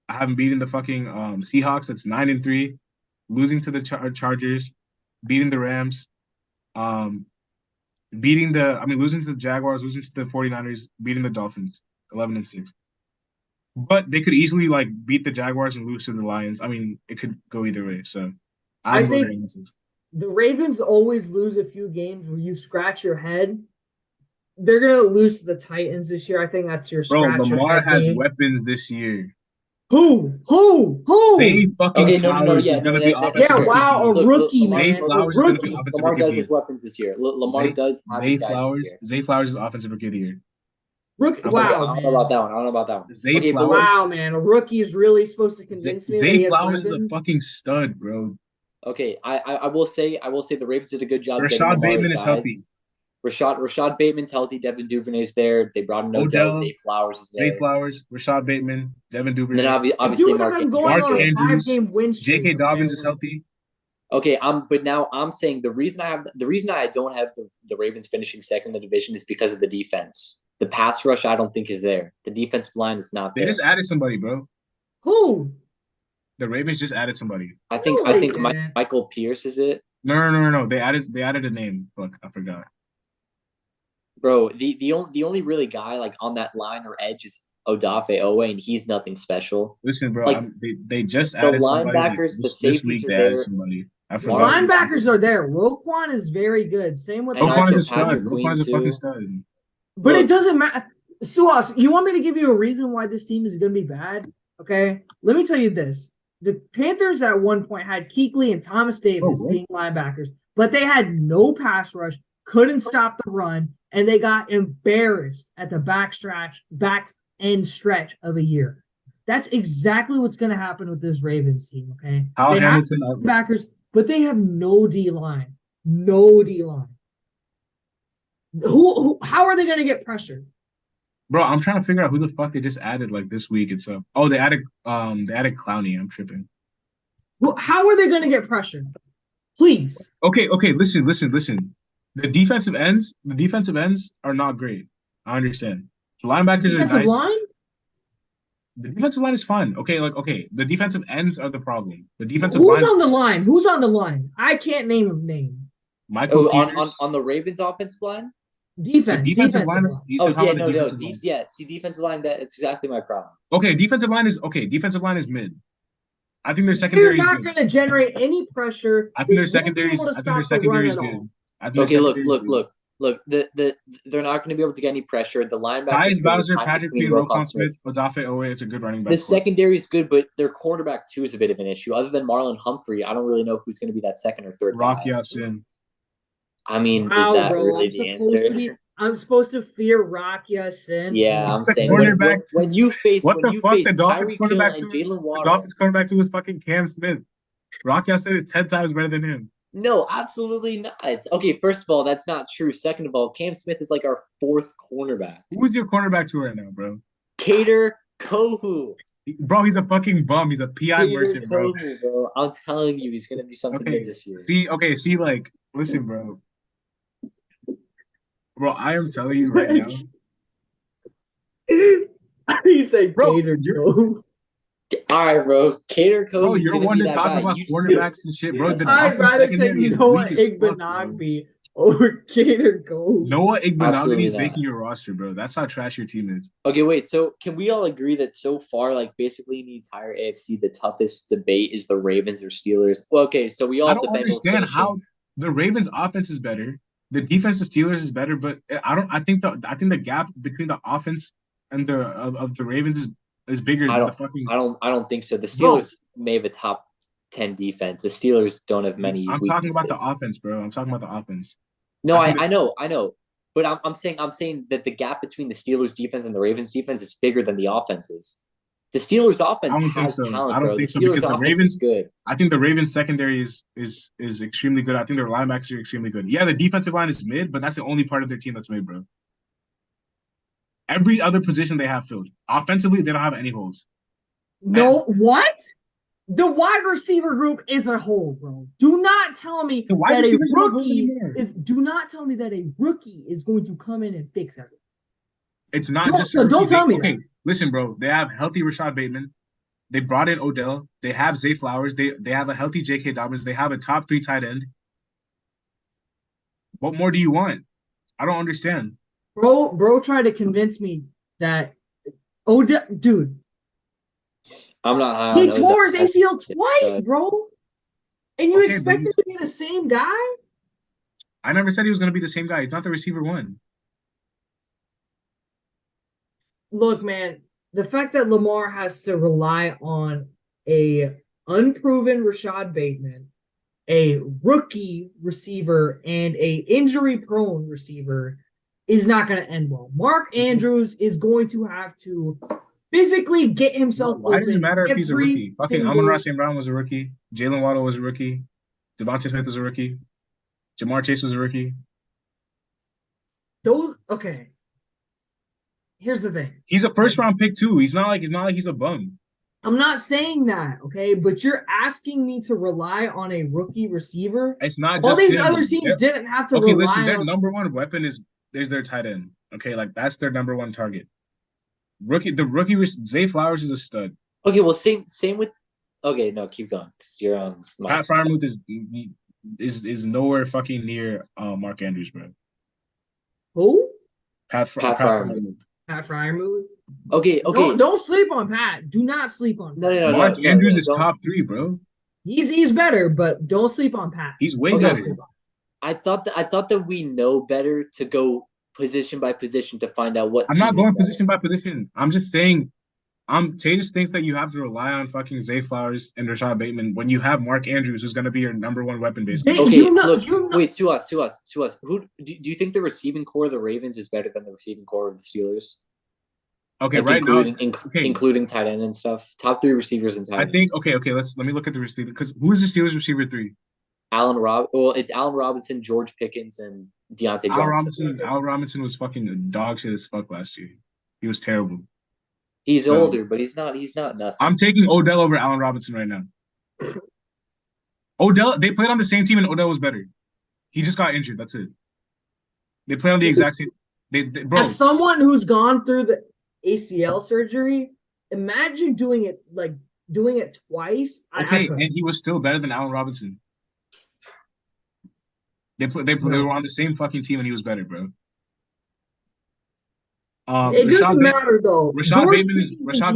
I have them beating the fucking Seahawks. That's 9-3. Losing to the Chargers, beating the Rams, losing to the Jaguars, losing to the 49ers, beating the Dolphins, 11-6. But they could easily like beat the Jaguars and lose to the Lions. I mean, it could go either way. So I think the Ravens always lose a few games where you scratch your head. They're gonna lose to the Titans this year. I think that's your scratch. Lamar has game. weapons this year. Who? Zay fucking Okay, Flowers is gonna be offensive. Yeah, wow, a rookie, Zay man. Flowers A is gonna be rookie. offensive Lamar rookie of does the his year. weapons this year. Lamar does have Zay his guys Flowers. this year. Zay Flowers is offensive rookie of the year. Rookie. Okay, Wow, I man. don't know about that one. I don't know about that one. Zay Okay, Flowers. Wow, man. A rookie is really supposed to convince me that he Zay has Flowers weapons. is a fucking stud, bro. Okay, I will say the Ravens did a good job getting Rashad Lamar's Bateman is guys. healthy. Rashad Bateman's healthy. Devin Duvernay's there. They brought in Odell. Zay Flowers is there. Zay Flowers, Rashad Bateman, Devin Duvernay. And then I obviously do have them going on a Andrews, 5-game win streak. J.K. Dobbins is healthy. Okay, but now I'm saying the reason I don't have the Ravens finishing second in the division is because of the defense. The pass rush I don't think is there. The defensive line is not there. They just added somebody, bro. Who? The Ravens just added somebody. I think Michael Pierce is it. No. They added a name. Fuck, I forgot. Bro, the only really guy like on that line or edge is Odafe Owe, and he's nothing special. Listen, bro, Like, they just added somebody. linebackers, the This week safeties they are added there. somebody. I forgot. Linebackers are there. Roquan is very good. Same with And Roquan also is a stud. Patrick Roquan Queen, is a fucking too. stud. But Look. it doesn't matter. Suas, you want me to give you a reason why this team is going to be bad? Okay. Let me tell you this. The Panthers at one point had Kuechly and Thomas Davis being linebackers, but they had no pass rush, couldn't stop the run, and they got embarrassed at the back end stretch of a year. That's exactly what's going to happen with this Ravens team, okay? They have linebackers, but they have no D-line. No D-line. How are they going to get pressured? Bro, I'm trying to figure out who the fuck they just added like this week. It's they added Clowney. I'm tripping. Well, how are they going to get pressured? Please. Okay. Listen. The defensive ends are not great. I understand. The linebackers are Defensive nice. line? The defensive line is fun. Okay, the defensive ends are the problem. The defensive Who's lines, on the line? Who's on the line? I can't name a name. Michael Oh, Peters. on the Ravens offensive line. The defensive Defensive line. line. You Oh should talk yeah, about the no. defensive line. Yeah, see, defensive line. That's exactly my problem. Okay, defensive line is okay. Defensive line is mid. I think their They're secondary is not good. going to generate any pressure. I think They their won't be secondary able is. to I think their stop the run secondary is at good. all. I think their Okay, secondary is good. look. They're not going to be able to get any pressure. The linebackers Tyus good with Bowser, Patrick Patrick Queen, Queen, Roquan Roquan Smith. Smith, Odafe Owe. It's a good running The back core. secondary is good, but their cornerback too is a bit of an issue. Other than Marlon Humphrey, I don't really know who's going to be that second or third guy. Rocky Sin. I mean, is Wow, that bro! really I'm the supposed to answer? be. I'm supposed to fear Rakia Sin. Yeah, Oh, I'm The saying cornerback. when you face What the fuck? The Dolphins Tyreek Hill cornerback and too. Jalen The Waddle. Dolphins cornerback too is fucking Cam Smith. Rocky Sin is 10 times better than him. No, absolutely not. Okay, first of all, that's not true. Second of all, Cam Smith is like our fourth cornerback. Who's your cornerback to right now, bro? Cater Kohu. Bro, he's a fucking bum. He's a PI Cater merchant, bro. Kohu, bro. I'm telling you, he's gonna be something Okay. good this year. See, like, listen, bro. Bro, I am telling you right now. you say Bro, Gator go. All right, bro. Cater Kohu Bro, is you're gonna one be to that talk guy. about cornerbacks and shit, bro. The I'd Dolphins rather take secondary is Noah weak as fuck, bro. Igbenogby over Gator go. Noah Igbenogany Absolutely is not. making your roster, bro. That's how trash your team is. Okay, wait. So can we all agree that so far, like basically in the entire AFC, the toughest debate is the Ravens or Steelers? Well, okay, so we all I have the don't Bengals understand finishing. how the Ravens' offense is better. The defense of Steelers is better, but I think the gap between the offense and the of the Ravens is bigger I than don't, the fucking. I don't think so. The Bro. Steelers may have a top 10 defense. The Steelers don't have many. I'm weaknesses. talking about the offense, bro. I'm talking about the offense. No, I think I know. But I'm saying that the gap between the Steelers defense and the Ravens defense is bigger than the offenses. The Steelers offense I don't think has so. talent, I don't bro. think The so Steelers because the offense Ravens. is good. I think the Ravens secondary is extremely good. I think their linebackers are extremely good. Yeah, the defensive line is mid, but that's the only part of their team that's mid, bro. Every other position they have filled. Offensively, they don't have any holes. No, what? The wide receiver group is a hole, bro. Do not tell me The wide that a receivers don't have holes rookie anymore. is. Do not tell me that a rookie is going to come in and fix everything. It's not Don't- just so don't rookie. tell me Okay, that. listen, bro. They have healthy Rashad Bateman. They brought in Odell. They have Zay Flowers. They have a healthy J.K. Dobbins. They have a top 3 tight end. What more do you want? I don't understand. Bro tried to convince me that Odell, dude, I'm not high he on tore his Odell. ACL twice, bro. And you Okay, expect him but to be the same guy? I never said he was going to be the same guy. He's not the receiver one. Look, man, the fact that Lamar has to rely on a unproven Rashad Bateman, a rookie receiver, and a injury-prone receiver is not going to end well. Mark Andrews is going to have to physically get himself Why does it open matter if he's a every rookie? Fucking single- Amon-Ra St. Brown was a rookie. Jalen Waddle was a rookie. Devontae Smith was a rookie. Jamar Chase was a rookie. Okay. Here's the thing. He's a first round pick too. He's not like he's a bum. I'm not saying that, okay? But you're asking me to rely on a rookie receiver. It's not All just these him. other teams didn't have to Okay, rely listen, their on. number one weapon is their tight end. Okay, like that's their number one target. Zay Flowers is a stud. Okay, well, same with. Okay, no, keep going because you're on. Pat Freiermuth is nowhere fucking near Mark Andrews, bro. Who? Pat Freiermuth. Pat Freiermuth. Okay. Don't sleep on Pat. Do not sleep on Pat. No. Mark Andrews is top 3, bro. He's better, but don't sleep on Pat. He's way better. I thought that we know better to go position by position to find out what. I'm not going position by position. I'm just saying. Tay just thinks that you have to rely on fucking Zay Flowers and Rashad Bateman when you have Mark Andrews, who's going to be your number one weapon, basically. Okay, wait, to us. Who do you think the receiving core of the Ravens is better than the receiving core of the Steelers? Okay, like right including tight end and stuff. Top 3 receivers and tight end. I think let me look at the receiver because who is the Steelers receiver 3? It's Allen Robinson, George Pickens, and Deontay Johnson. Allen Robinson was fucking dog shit as fuck last year. He was terrible. He's older, but he's not nothing. I'm taking Odell over Allen Robinson right now. Odell, they played on the same team and Odell was better. He just got injured. That's it. They play on the exact same. Bro. As someone who's gone through the ACL surgery, imagine doing it twice. Okay, and he was still better than Allen Robinson. They were on the same fucking team, and he was better, bro. It doesn't matter though. Rashad Bateman is worse. Rashad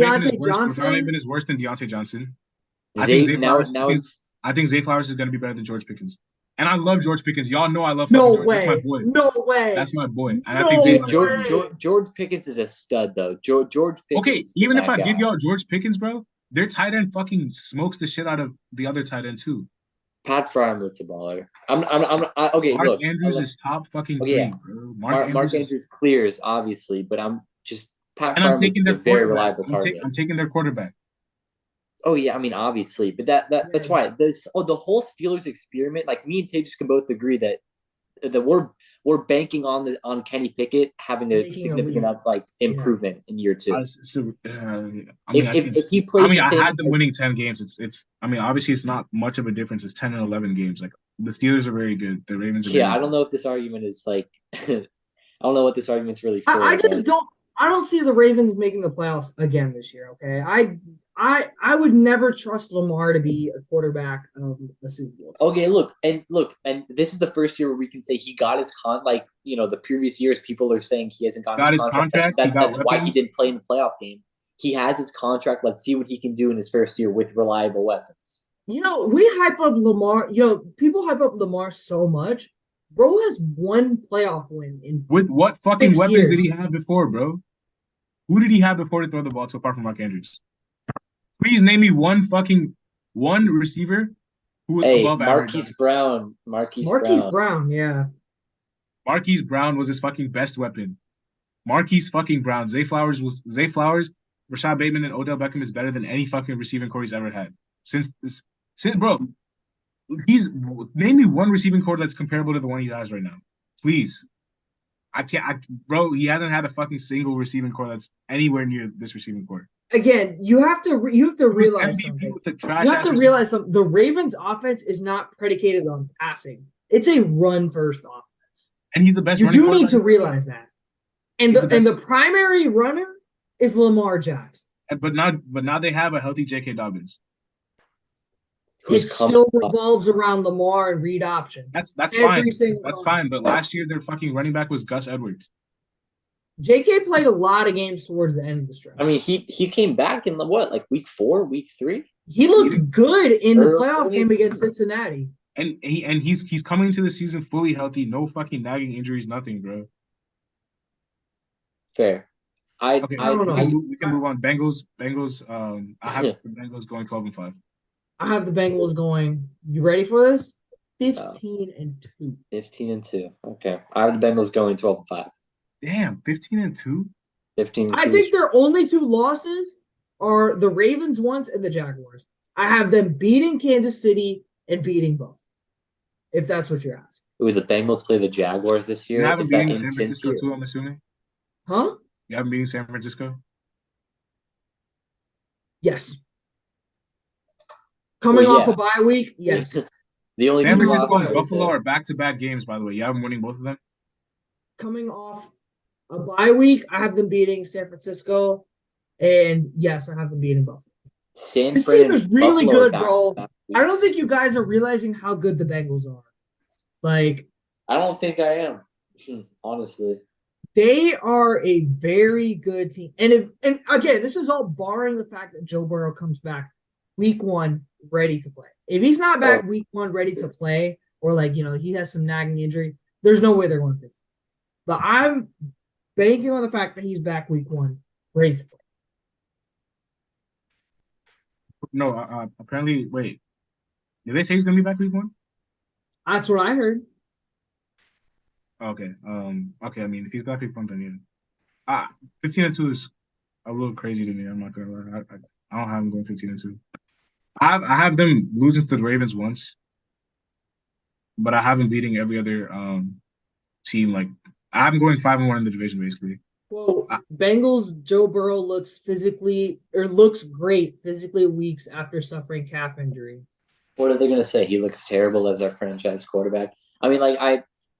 Bateman is worse than Deontay Johnson. I think Zay Flowers is going to be better than George Pickens. And I love George Pickens. Y'all know I love no George. way. That's my boy. No way. That's my boy. And I think George Pickens is a stud, though. George Pickens. Okay, even if I give y'all George Pickens, bro, their tight end fucking smokes the shit out of the other tight end too. Pat Fryermuth's a baller. Okay. Mark look, Andrews is top fucking three, bro. Mark Andrews clears obviously, but I'm just Pat Fryermuth is a very reliable target. I'm taking their quarterback. Oh yeah, I mean obviously, but that's why the whole Steelers experiment. Like me and Tage can both agree that we're banking on Kenny Pickett having a significant improvement in year 2. If he plays, I had them winning 10 games. It's obviously it's not much of a difference. It's 10 and 11 games. Like the Steelers are very good. The Ravens are I don't know if this argument is like I don't know what this argument's really for. I don't see the Ravens making the playoffs again this year. Okay, I would never trust Lamar to be a quarterback of a Super Bowl. Okay, look, and this is the first year where we can say he got his the previous years people are saying he hasn't gotten his contract. That's why he didn't play in the playoff game. He has his contract. Let's see what he can do in his first year with reliable weapons. We hype up Lamar. People hype up Lamar so much. Bro has one playoff win in with what fucking weapons did he have before, bro? Who did he have before to throw the ball to apart from Mark Andrews? Please name me one receiver who was above average. Marquise Brown, yeah. Marquise Brown was his fucking best weapon. Marquise fucking Brown. Zay Flowers, Rashad Bateman, and Odell Beckham is better than any fucking receiving core he's ever had. Since bro, name me one receiving core that's comparable to the one he has right now. Please. I can't, bro. He hasn't had a fucking single receiving core that's anywhere near this receiving core. Again, you have to realize something. The Ravens' offense is not predicated on passing. It's a run-first offense, and he's the best. You do need to realize that. And the primary runner is Lamar Jackson. But now they have a healthy J.K. Dobbins. It still revolves around Lamar and read option. That's fine. That's fine. But last year their fucking running back was Gus Edwards. JK played a lot of games towards the end of the stretch. I mean, he came back in week 4, week 3? He looked good in the playoff game against Cincinnati. And he's coming into the season fully healthy, no fucking nagging injuries, nothing, bro. Fair. We can move on. Bengals. I have the Bengals going 12-5. I have the Bengals going. You ready for this? 15-2. 15-2. Okay. I have the Bengals going 12-5. Damn, 15-2? 15-2. I think their only 2 losses are the Ravens once and the Jaguars. I have them beating Kansas City and beating Buffalo. If that's what you're asking. Ooh, the Bengals play the Jaguars this year. You haven't beaten San Francisco too, I'm assuming? Huh? You haven't beaten San Francisco? Yes. Coming off a bye week, yes. The only San Francisco and Buffalo are back-to-back games, by the way. You have them winning both of them? Coming off a bye week, I have them beating San Francisco, and yes, I have them beating Buffalo. This team is really good, bro. I don't think you guys are realizing how good the Bengals are. Like, I don't think I am, honestly. They are a very good team. And again, this is all barring the fact that Joe Burrow comes back week 1 ready to play. If he's not back week 1 ready to play, or he has some nagging injury, there's no way they're going to. But I'm banking on the fact that he's back week 1 ready to play. No, apparently, wait. Did they say he's going to be back week 1? That's what I heard. Okay. Okay. I mean, if he's back week 1, then yeah. 15-2 is a little crazy to me. I'm not gonna lie. I don't have them going 15-2. I have them losing to the Ravens once, but I have them beating every other team. Like I'm going 5-1 in the division, basically. Well, Bengals. Joe Burrow looks great physically weeks after suffering calf injury. What are they going to say? He looks terrible as our franchise quarterback. I mean,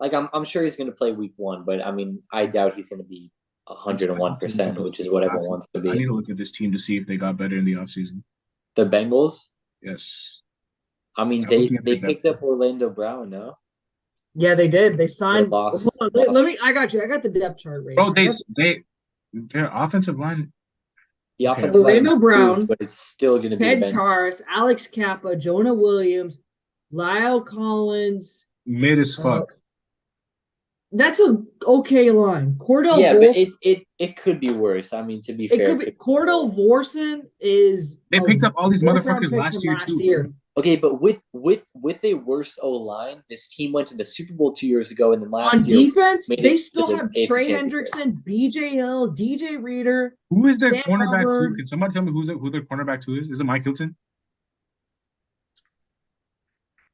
Like I'm sure he's going to play week 1, but I mean, I doubt he's going to be I need to look at 101%, this. which is what everyone wants to I need be. to look at this team to see if they got better in the offseason. The Bengals. Yes. I mean, I'm looking at they their depth. picked up Orlando Brown. No, Yeah, they did. They they signed. lost. Hold on, let me. I got you. I got the depth chart right Bro, here. their offensive line. The Okay. offensive line Orlando improved, Brown, but it's still going to be the Ted Bengals. Karras, Alex Kappa, Jonah Williams, Lyle Collins. Mid as fuck. That's a okay line. Cordell Yeah, but Volson, it could be worse. I mean, to be it fair, could be Cordell Vorson is They picked up all these fourth round motherfuckers pick last from year last too. year. Bro. okay, but with a worse O line, this team went to the Super Bowl 2 years ago, and then last On year defense, made they it still to the have AFC Trey Championship. Hendrickson, BJ Hill, DJ Reader. Who is their Sam cornerback Hubbard. two? Can somebody tell me who their cornerback two is? Is it Mike Hilton?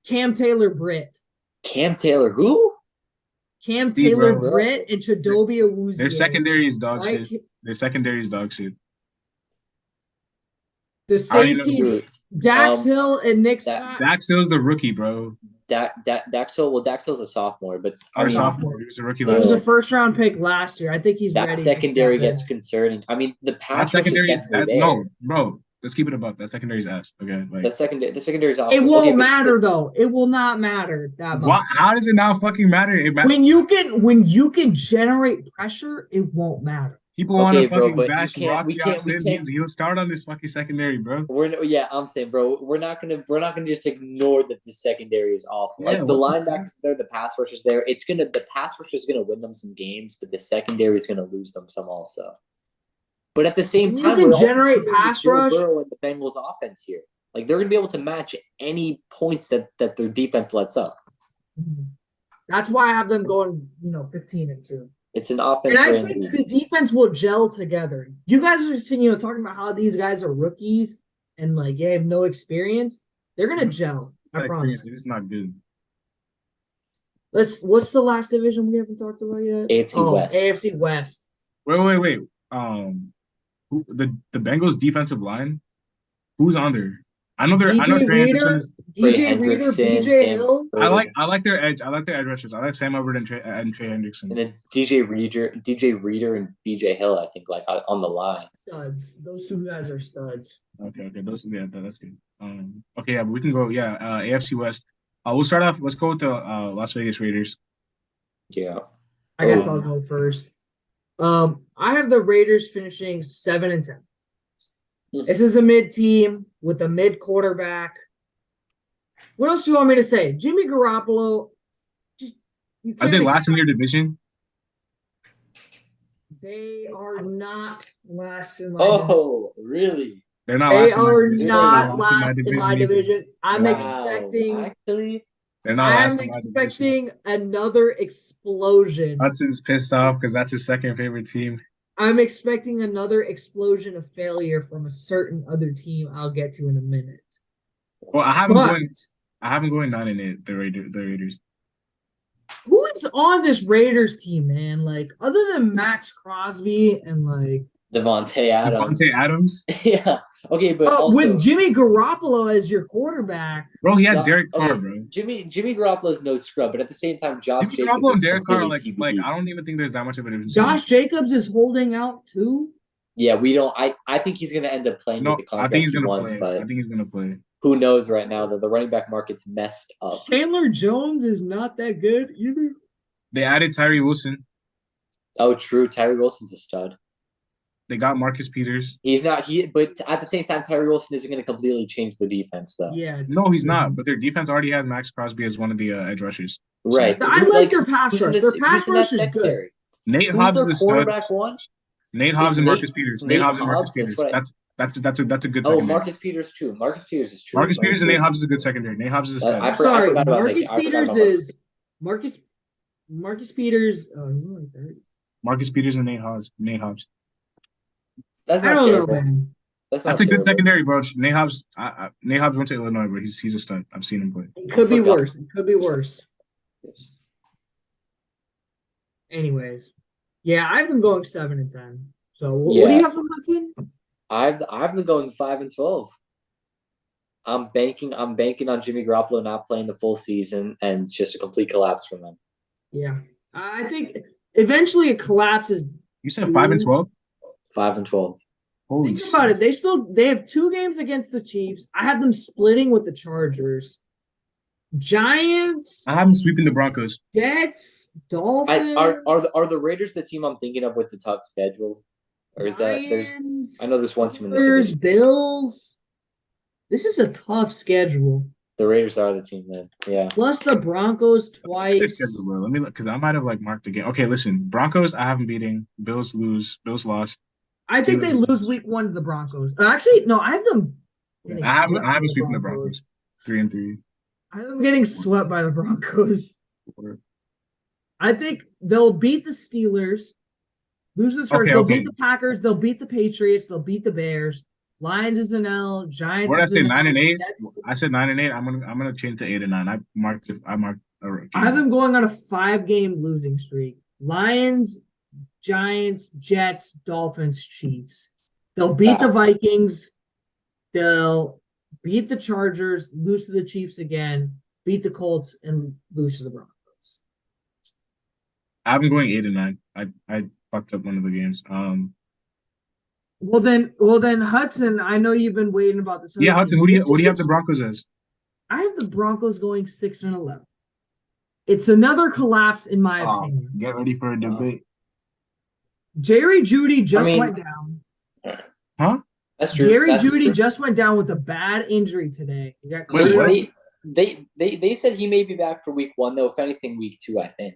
Cam Taylor Britt. Cam Taylor, who? Cam See, Taylor bro. Britt and Chidobe Awuzie. Their secondary is dog Like, shit. Their secondary is dog shit. the I already know safeties, Dude, Dax Hill and Nick that- Scott. Dax Hill's the rookie, bro. Dax Hill. Well, Dax Hill's a sophomore, but I Our mean, sophomore. He was a rookie He last was year. a first round pick last year. I think he's that ready. secondary to step gets in. concerning. I mean, the That pass rush is secondary is definitely there. no, bro. Let's keep it about that secondary's ass. Okay, like The secondary is awful. It won't Okay, but matter though. It will not matter that much. how does it not fucking matter? It matters. When you can generate pressure, it won't matter. People want to Okay, bro, fucking but bash we Rocky can't. He'll start on this fucking secondary, bro. I'm saying, bro, we're not gonna just ignore that the secondary is awful. Yeah, Like the what the linebackers there, the pass rushers there. The pass rush is gonna win them some games, but the secondary is gonna lose them some also. But at the same You time, can we're also generate comparing pass Joe rush. Burrow and the Bengals offense here. Like they're gonna be able to match any points that their defense lets up. That's why I have them going, 15-2. It's an And offense. I think the defense will gel together. You guys are just, talking about how these guys are rookies and like they have no experience. They're gonna gel. I promise. It's not good. What's the last division we haven't talked about yet? AFC West. AFC West. Wait. Who the Bengals defensive line? Who's on there? I know Trey Hendrickson's. DJ Reader, BJ Hill. I like their edge. I like their edge rushers. I like Sam Hubbard and Trey Hendrickson. And then DJ Reader, and BJ Hill, I think, like on the line. Studs. Those two guys are studs. Okay. That's good. Okay, yeah, but we can go. Yeah, AFC West. We'll start off. Let's go with the Las Vegas Raiders. Yeah. I guess I'll go first. I have the Raiders finishing 7-10. This is a mid team with a mid quarterback. What else do you want me to say? Jimmy Garoppolo. Are they last in your division? They are not last in my division. division. Really? They're not. They are not last in my division. I'm Wow. expecting. Actually, they're not. I'm expecting another explosion. Hudson's pissed off because that's his second favorite team. I'm expecting another explosion of failure from a certain other team I'll get to in a minute. Well, I have them going 9-8. The Raiders. Who is on this Raiders team, man? Like, other than Max Crosby and like Devontae Adams. Yeah. Okay, but also, with Jimmy Garoppolo as your quarterback, bro, he had Derek Carr, bro. Jimmy Garoppolo is no scrub, but at the same time, Josh Jimmy Jacobs Garoppolo and Derek Carr, like I don't even think there's that much of a difference. Josh Jacobs is holding out too. Yeah, we don't. I think he's gonna end up playing with the contract I think he's wants, play. but I think he's gonna play. Who knows right now that the running back market's messed up. Chandler Jones is not that good either. They added Tyree Wilson. Oh, true. Tyree Wilson's a stud. They got Marcus Peters. He's not. But at the same time, Tyree Wilson isn't going to completely change the defense, though. Yeah. No, he's not. But their defense already had Max Crosby as one of the edge rushers. Right. So, I like their pass rush. Their pass rush is good. Nate Hobbs is a stud. Nate Hobbs and Marcus Peters. Nate Hobbs and Marcus Peters. That's a good secondary. Oh, Marcus Peters too. Marcus Peters is true. Marcus Peters and Nate Hobbs is a good secondary. Nate Hobbs is a stud. Sorry, Marcus Peters is Marcus Peters. Marcus Peters and Nate Hobbs. That's not I don't terrible. know, man. That's a good secondary, bro. Nate Hobbs went to Illinois, bro. He's a stud. I've seen him play. It could be worse. It could be worse. Anyways, yeah, I have them going 7-10. So what do you have for Hudson? I've been going 5-12. I'm banking on Jimmy Garoppolo not playing the full season, and it's just a complete collapse from them. Yeah. I think eventually a collapse is You said 5 and due. 12? 5-12. Holy Think about shit. it. They have 2 games against the Chiefs. I have them splitting with the Chargers. Giants, I have them sweeping the Broncos. Jets, I Dolphins, are the Raiders the team I'm thinking of with the tough schedule, or is that I know Lions, there's one team in this Steelers, division. Bills. This is a tough schedule. The Raiders are the team then. Yeah. Plus the Broncos Their schedule, twice. bro. Let me look, because I might have like marked the game. Okay, listen. Broncos, I have them beating. Bills lose. Bills lost. I think they Steelers lose lost. week 1 to the Broncos. Actually, no, I have them Yeah, getting I swept have by them the sweeping the Broncos. Broncos. 3-3. I have them getting swept by the Broncos. I think they'll beat the Steelers, lose the Chargers. Okay, They'll beat okay. the Packers. They'll beat the Patriots. They'll beat the Bears. Lions is an L. What Giants did I is say? an 9 L. and 8. Jets is an I said 9 and 8. I'm gonna change to 8 and 9. I marked it. I marked a I have game. them going on a 5-game losing streak. Lions, Giants, Jets, Dolphins, Chiefs. They'll beat the Vikings. They'll beat the Chargers, lose to the Chiefs again, beat the Colts, and lose to the Broncos. I'm going 8 and 9. I fucked up one of the games. Well then, Hudson, I know you've been waiting about this Yeah, other Hudson. team. What do you have the Broncos as? I have the Broncos going 6-11. It's another collapse in my opinion. Get ready for a debate. Jerry Jeudy just mean- went down. Huh? That's true. Jerry That's Jeudy true. just went down with a bad injury today. He got Wait, what? They said he may be back for week 1 though. If anything, week 2, I think.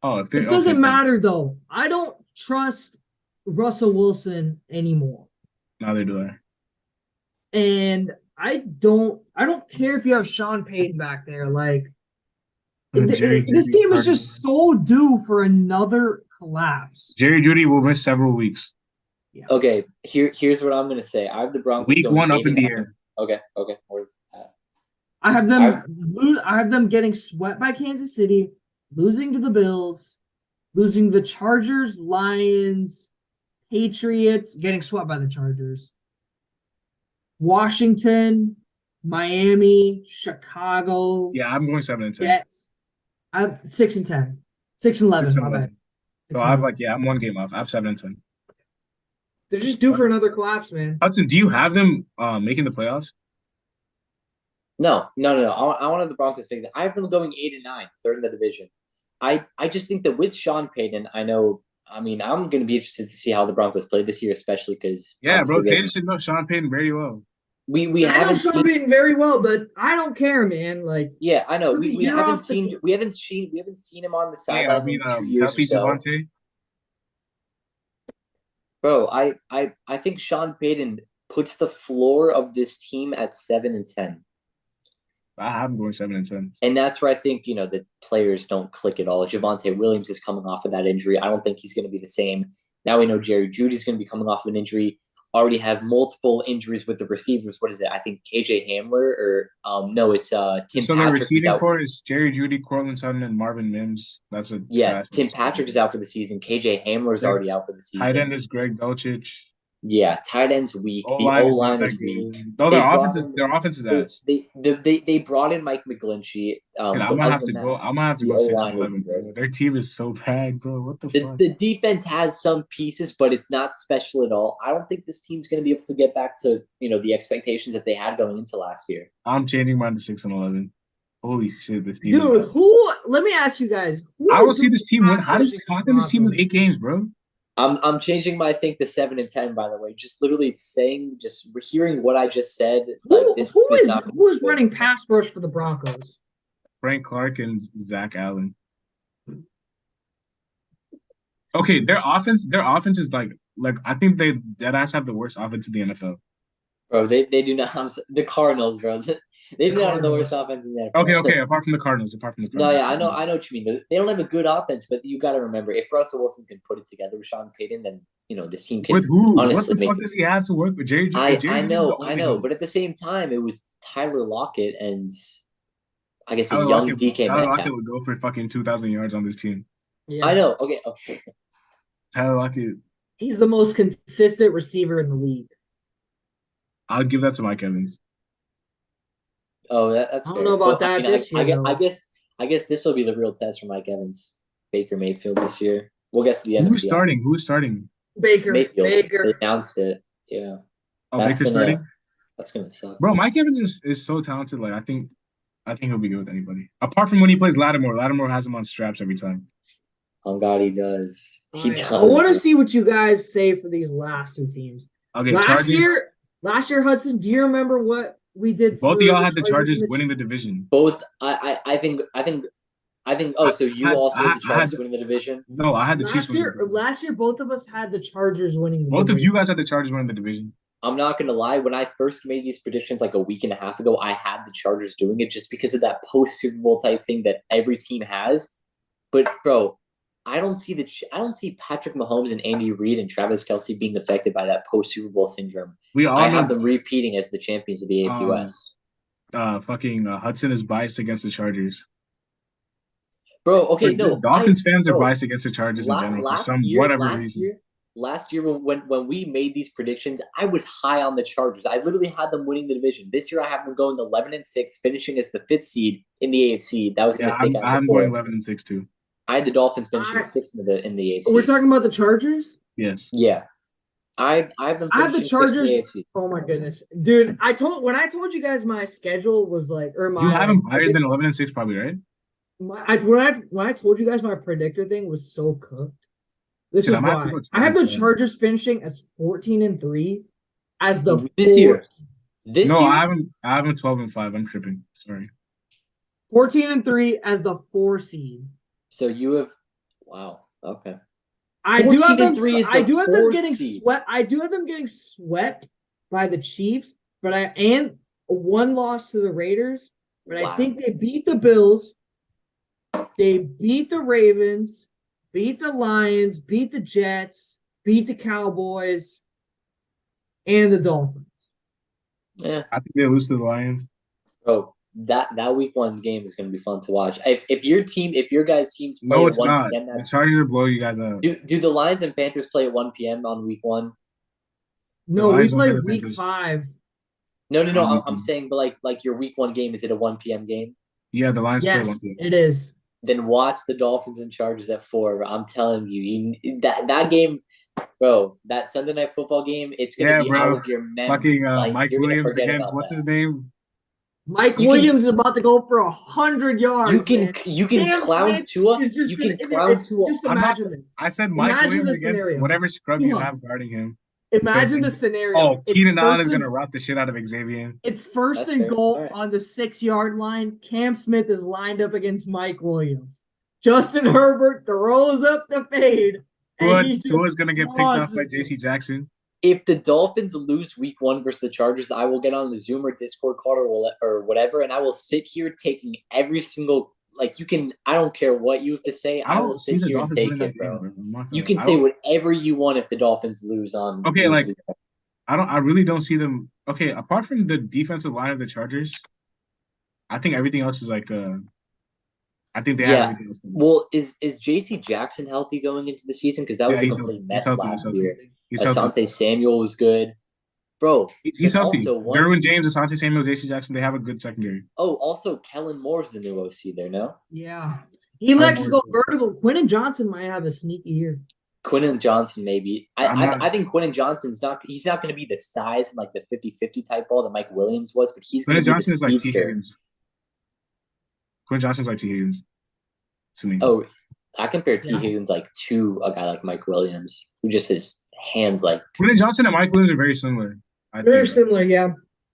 Oh, if It doesn't matter though. I don't trust Russell Wilson anymore. Neither do I. And I don't care if you have Sean Payton back there. Like this team is just so due for another collapse. Jerry Jeudy will miss several weeks. Yeah. Okay, here's what I'm gonna say. I have the Broncos Week going 1 up in the 8-9. air. Okay. I have them getting swept by Kansas City, losing to the Bills, losing the Chargers, Lions, Patriots, getting swept by the Chargers. Washington, Miami, Chicago. Yeah, I'm going 7 and 10. Jets. I have 6-10. 6-11. 6 My and bad. 11. So I have I'm 1 game off. I have 7 and 10. They're just due for another collapse, man. Hudson, do you have them making the playoffs? No. I wanted the Broncos big. I have them going 8-9, third in the division. I just think that with Sean Payton, I'm going to be interested to see how the Broncos play this year, especially because Bro, Taylor should know Sean Payton very well. We I know haven't Sean Payton very well, but I don't care, man. Like, yeah, I know we you're haven't off the- seen we haven't seen him on the Yeah, sideline in 2 years or healthy so. Devontae. Bro, I think Sean Payton puts the floor of this team at 7 and 10. I have him going 7 and 10. And that's where I think, the players don't click at all. Javonte Williams is coming off of that injury. I don't think he's going to be the same. Now we know Jerry Jeudy's going to be coming off of an injury. Already have multiple injuries with the receivers. What is it? I think KJ Hamler or no, it's Tim So the Patrick. receiving core is Jerry Jeudy, Cortland Sutton, and Marvin Mims. That's a Tim Patrick is out for the season. KJ Hamler's already out for the season. Tight end is Greg Dulcich. Yeah, tight end's weak. The O-line is weak. No, their offense is ass. They brought in Mike McGlinchey. I'm gonna have to go 6-11. Their team is so bad, bro. What the fuck? The defense has some pieces, but it's not special at all. I don't think this team's going to be able to get back to the expectations that they had going into last year. I'm changing mine to 6-11. Holy shit, this team. Dude, let me ask you guys. I will see this team win. How can this team win 8 games, bro? I'm changing my to 7 and 10. By the way, just literally hearing what I just said. Who is running pass rush for the Broncos? Frank Clark and Zach Allen. Okay, their offense is like I think they deadass have the worst offense in the NFL. Bro, they do not. The Cardinals, bro. They do not have the worst offense in the NFL. Okay. Apart from the Cardinals. No, yeah, I know what you mean. They don't have a good offense, but you got to remember, if Russell Wilson can put it together with Sean Payton, then this team can. With who? Honestly, what the fuck does he have to work with? Jerry. I know, but at the same time, it was Tyler Lockett and I guess Tyler young Lockett, DK Tyler Metcalf. Lockett would go for fucking 2,000 yards on this team. Yeah. I know. Okay. Tyler Lockett. He's the most consistent receiver in the league. I'll give that to Mike Evans. Oh, that's. I don't know about that this year. I guess I guess this will be the real test for Mike Evans, Baker Mayfield this year. We'll get to the Who's NFC. starting? Who's starting? Baker. Mayfield. They Baker. announced it. Yeah. Oh, That's Baker's gonna starting? that's gonna suck. Bro, Mike Evans is so talented. Like, I think he'll be good with anybody. Apart from when he plays Lattimore. Lattimore has him on straps every time. Oh God, he does. He Right. does. I want to see what you guys say for these last two teams. Okay, Last Chargers. year, Hudson, do you remember what we did Both for of y'all the had the Chargers in winning the division. Both. I think. Oh, so you also had the I had Chargers winning the division? No, I had the Chiefs last winning the year? division. Last year, both of us had the Chargers winning the Both of division. you guys had the Chargers winning the division. I'm not gonna lie. When I first made these predictions like a week and a half ago, I had the Chargers doing it just because of that post Super Bowl type thing that every team has. But bro, I don't see Patrick Mahomes and Andy Reid and Travis Kelce being affected by that post Super Bowl syndrome. We all I know have them repeating as the champions of the AFC West. Hudson is biased against the Chargers. Bro, okay, But no, Dolphins fans are biased against the Chargers in general for whatever reason. Last year when we made these predictions, I was high on the Chargers. I literally had them winning the division. This year I have them going 11-6, finishing as the 5th seed in the AFC. That was a mistake. I'm going 11-6 too. I had the Dolphins finishing 6th in the AFC. We're talking about the Chargers? Yes. Yeah. I have them. I have the Chargers. In the AFC. Oh my goodness, dude! When I told you guys my schedule was like, or my you have them higher than 11-6, probably, right? When I told you guys my predictor thing was so cooked. This is why I have the Chargers finishing as 14-3 as the this year. I haven't 12-5. I'm tripping. Sorry. 14-3 as the 4 seed. So you have okay. I do have them. I do have them getting swept. I do have them getting swept by the Chiefs, but and one loss to the Raiders. But I think they beat the Bills. They beat the Ravens, beat the Lions, beat the Jets, beat the Cowboys, and the Dolphins. Yeah, I think they lose to the Lions. Bro, that week 1 game is going to be fun to watch. If your guys' teams play no, at it's 1 not. p.m. The Chargers will blow you guys up. Do the Lions and Panthers play at 1 p.m. on week 1? No, we play week 5. No. I'm saying, but like your week 1 game, is it a 1 p.m. game? Yeah, the Lions play 1 Yes, p.m. it is. Then watch the Dolphins and Chargers at 4. I'm telling you, that game, bro, that Sunday Night Football game, it's gonna be out of your memory. Fucking Mike Williams against what's his name? Mike Williams is about to go for 100 yards. You can clown Tua. You can clown Tua. Just imagine it. I said Mike Williams against whatever scrub you have guarding him. Imagine the scenario. Oh, Keenan Allen is gonna route the shit out of Xavier. It's first and goal on the 6-yard line. Cam Smith is lined up against Mike Williams. Justin Herbert throws up the fade. Tua's gonna get picked off by J.C. Jackson. If the Dolphins lose week 1 versus the Chargers, I will get on the Zoom or Discord call or whatever, and I will sit here taking every single I don't care what you have to say. I will sit here and take it, bro. You can say whatever you want if the Dolphins lose on. Okay, I really don't see them. Okay, apart from the defensive line of the Chargers, I think everything else is I think they have everything else. Well, is J.C. Jackson healthy going into the season? Because that was a complete mess last year. Asante Samuel was good. Bro, he's healthy. Derwin James, Asante Samuel, J.C. Jackson, they have a good secondary. Oh, also Kellen Moore's the new OC there, no? Yeah. He likes to go vertical. Quentin Johnson might have a sneaky year. Quentin Johnson, maybe. I think Quentin Johnson's he's not going to be the size and the 50-50 type ball that Mike Williams was, but he's going to be the speedster. Quentin Johnson's like T. Higgins to me. Oh, I compare T. Higgins to a guy like Mike Williams, who just his hands Quentin Johnson and Mike Williams are very similar. Very similar, yeah.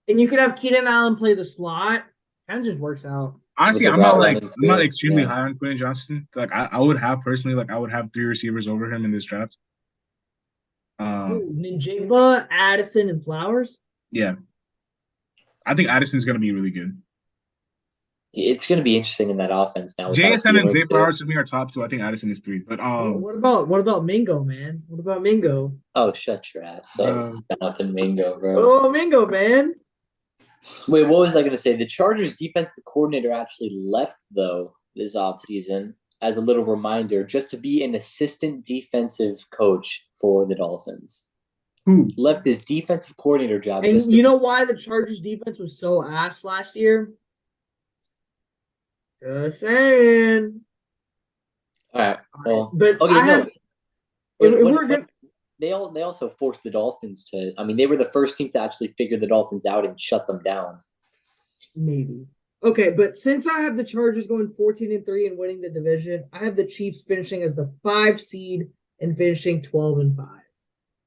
And you could have Keenan Allen play the slot. Kind of just works out. Honestly, I'm not extremely high on Quentin Johnson. I would have 3 receivers over him in this draft. Njigba, Addison, and Flowers. Yeah, I think Addison's going to be really good. It's going to be interesting in that offense now. JSN and Zay Flowers to me are top 2. I think Addison is 3. But what about Mingo, man? What about Mingo? Oh, shut your ass up. Nothing Mingo, bro. Oh, Mingo, man. Wait, what was I going to say? The Chargers defensive coordinator actually left, though, this offseason as a little reminder, just to be an assistant defensive coach for the Dolphins. Who? Left his defensive coordinator job. And you know why the Chargers defense was so ass last year? Just saying. All right. Well, But okay, I no. have. When, If when, we're when good, they also forced the Dolphins to. I mean, they were the first team to actually figure the Dolphins out and shut them down. maybe. Okay, but since I have the Chargers going 14-3 and winning the division, I have the Chiefs finishing as the 5 seed and finishing 12-5.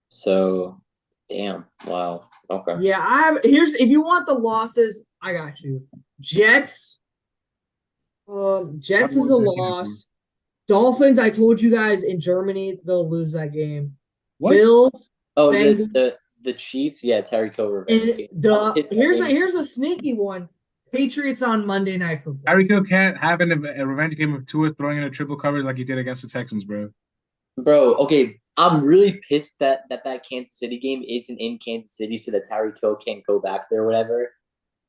So, damn. Wow. Okay. Yeah, I have. Here's if you want the losses, I got you. Jets. I'm Jets is going a 13-4. loss. Dolphins. I told you guys in Germany they'll lose that game. What? Bills. Oh, Bengals. the Chiefs, yeah, Terry Co revenge And game. the here's a Game. here's a sneaky one. Patriots on Monday Night Football. Tyreek Hill can't have a revenge game of Tua throwing in a triple coverage like he did against the Texans, bro. Bro, okay, I'm really pissed that Kansas City game isn't in Kansas City, so that Tyreek Hill can't go back there or whatever.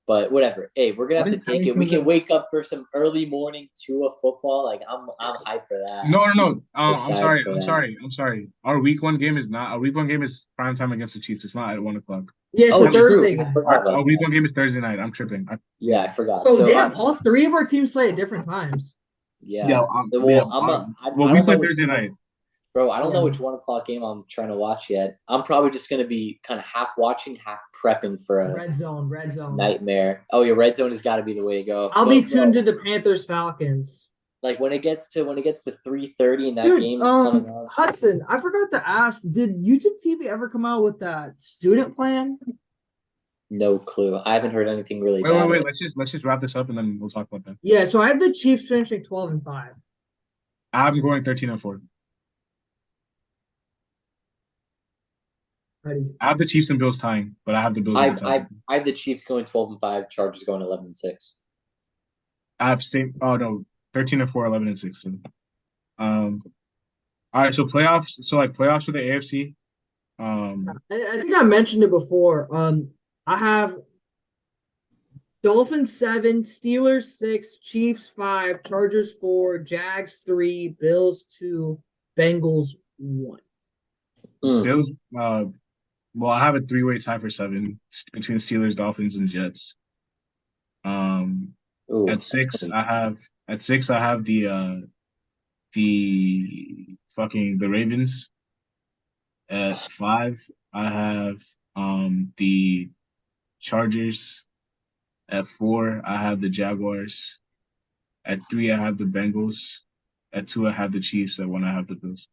But whatever. Hey, we're gonna What have is to take Tyreek it. We Hill? can wake up for some early morning Tua football. Like I'm hyped for that. No, no, no. I'm Excited sorry. for I'm that. sorry. I'm sorry. Our week one game is prime time against the Chiefs. It's not at 1 o'clock. Yeah, it's Oh, a true. Thursday I game. forgot Our about week that. one game is Thursday night. I'm tripping. Yeah, I forgot. So So damn, all three of our teams play at different times. yeah, yeah. yeah. Well, I We don't know play which Thursday night. bro. I don't Yeah. know which 1 o'clock game I'm trying to watch yet. I'm probably just gonna be kind of half watching, half prepping for a Red zone, red zone. nightmare. Oh, your red zone has got to be the way to go. I'll be But tuned bro, to the Panthers Falcons. like when it gets to 3:30 and that Dude, game is coming on. Hudson, I forgot to ask, did YouTube TV ever come out with that student plan? No clue. I haven't heard anything really Wait, wait, about wait. it. Let's just wrap this up and then we'll talk about that. Yeah, so I have the Chiefs finishing 12-5. I'm going 13-4. How do you? I have the Chiefs and Bills tying, but I have the Bills at the top. I have the Chiefs going 12-5, Chargers going 11-6. I have same. Oh no, 13-4, 11-6. So, all right. So playoffs. So like playoffs for the AFC. I think I mentioned it before. I have Dolphins 7, Steelers 6, Chiefs 5, Chargers 4, Jags 3, Bills 2, Bengals 1. Bills. Well, I have a three-way tie for 7 between Steelers, Dolphins, and Jets. Ooh, At 6, I have the Ravens. At 5, I have the Chargers. At 4, I have the Jaguars. At 3, I have the Bengals. At 2, I have the Chiefs. At 1, I have the Bills.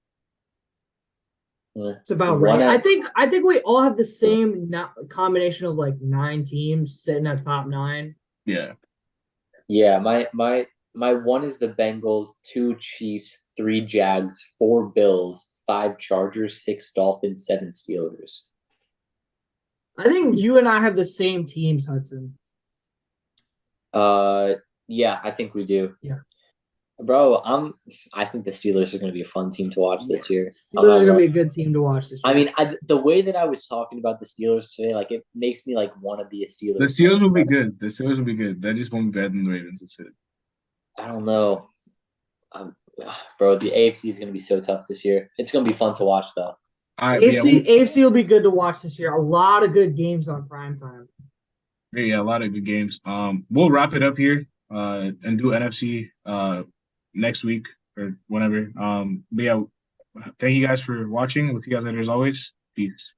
It's about One right. at- I think we all have the same combination of like 9 teams sitting at top 9. Yeah. Yeah, my one is the Bengals, 2 Chiefs, 3 Jags, 4 Bills, 5 Chargers, 6 Dolphins, 7 Steelers. I think you and I have the same teams, Hudson. Yeah, I think we do. Yeah. Bro, I think the Steelers are going to be a fun team to watch this year. Steelers are going to be a good team to watch this year. I mean, the way that I was talking about the Steelers today, like it makes me like want to be a Steelers. The Steelers will be good. The Steelers will be good. That just won't be better than the Ravens. That's it. I don't know. Bro, the AFC is going to be so tough this year. It's going to be fun to watch, though. All right, AFC will be good to watch this year. A lot of good games on primetime. yeah, a lot of good games. We'll wrap it up here. And do NFC next week or whenever. But yeah, thank you guys for watching. With you guys later as always. Peace.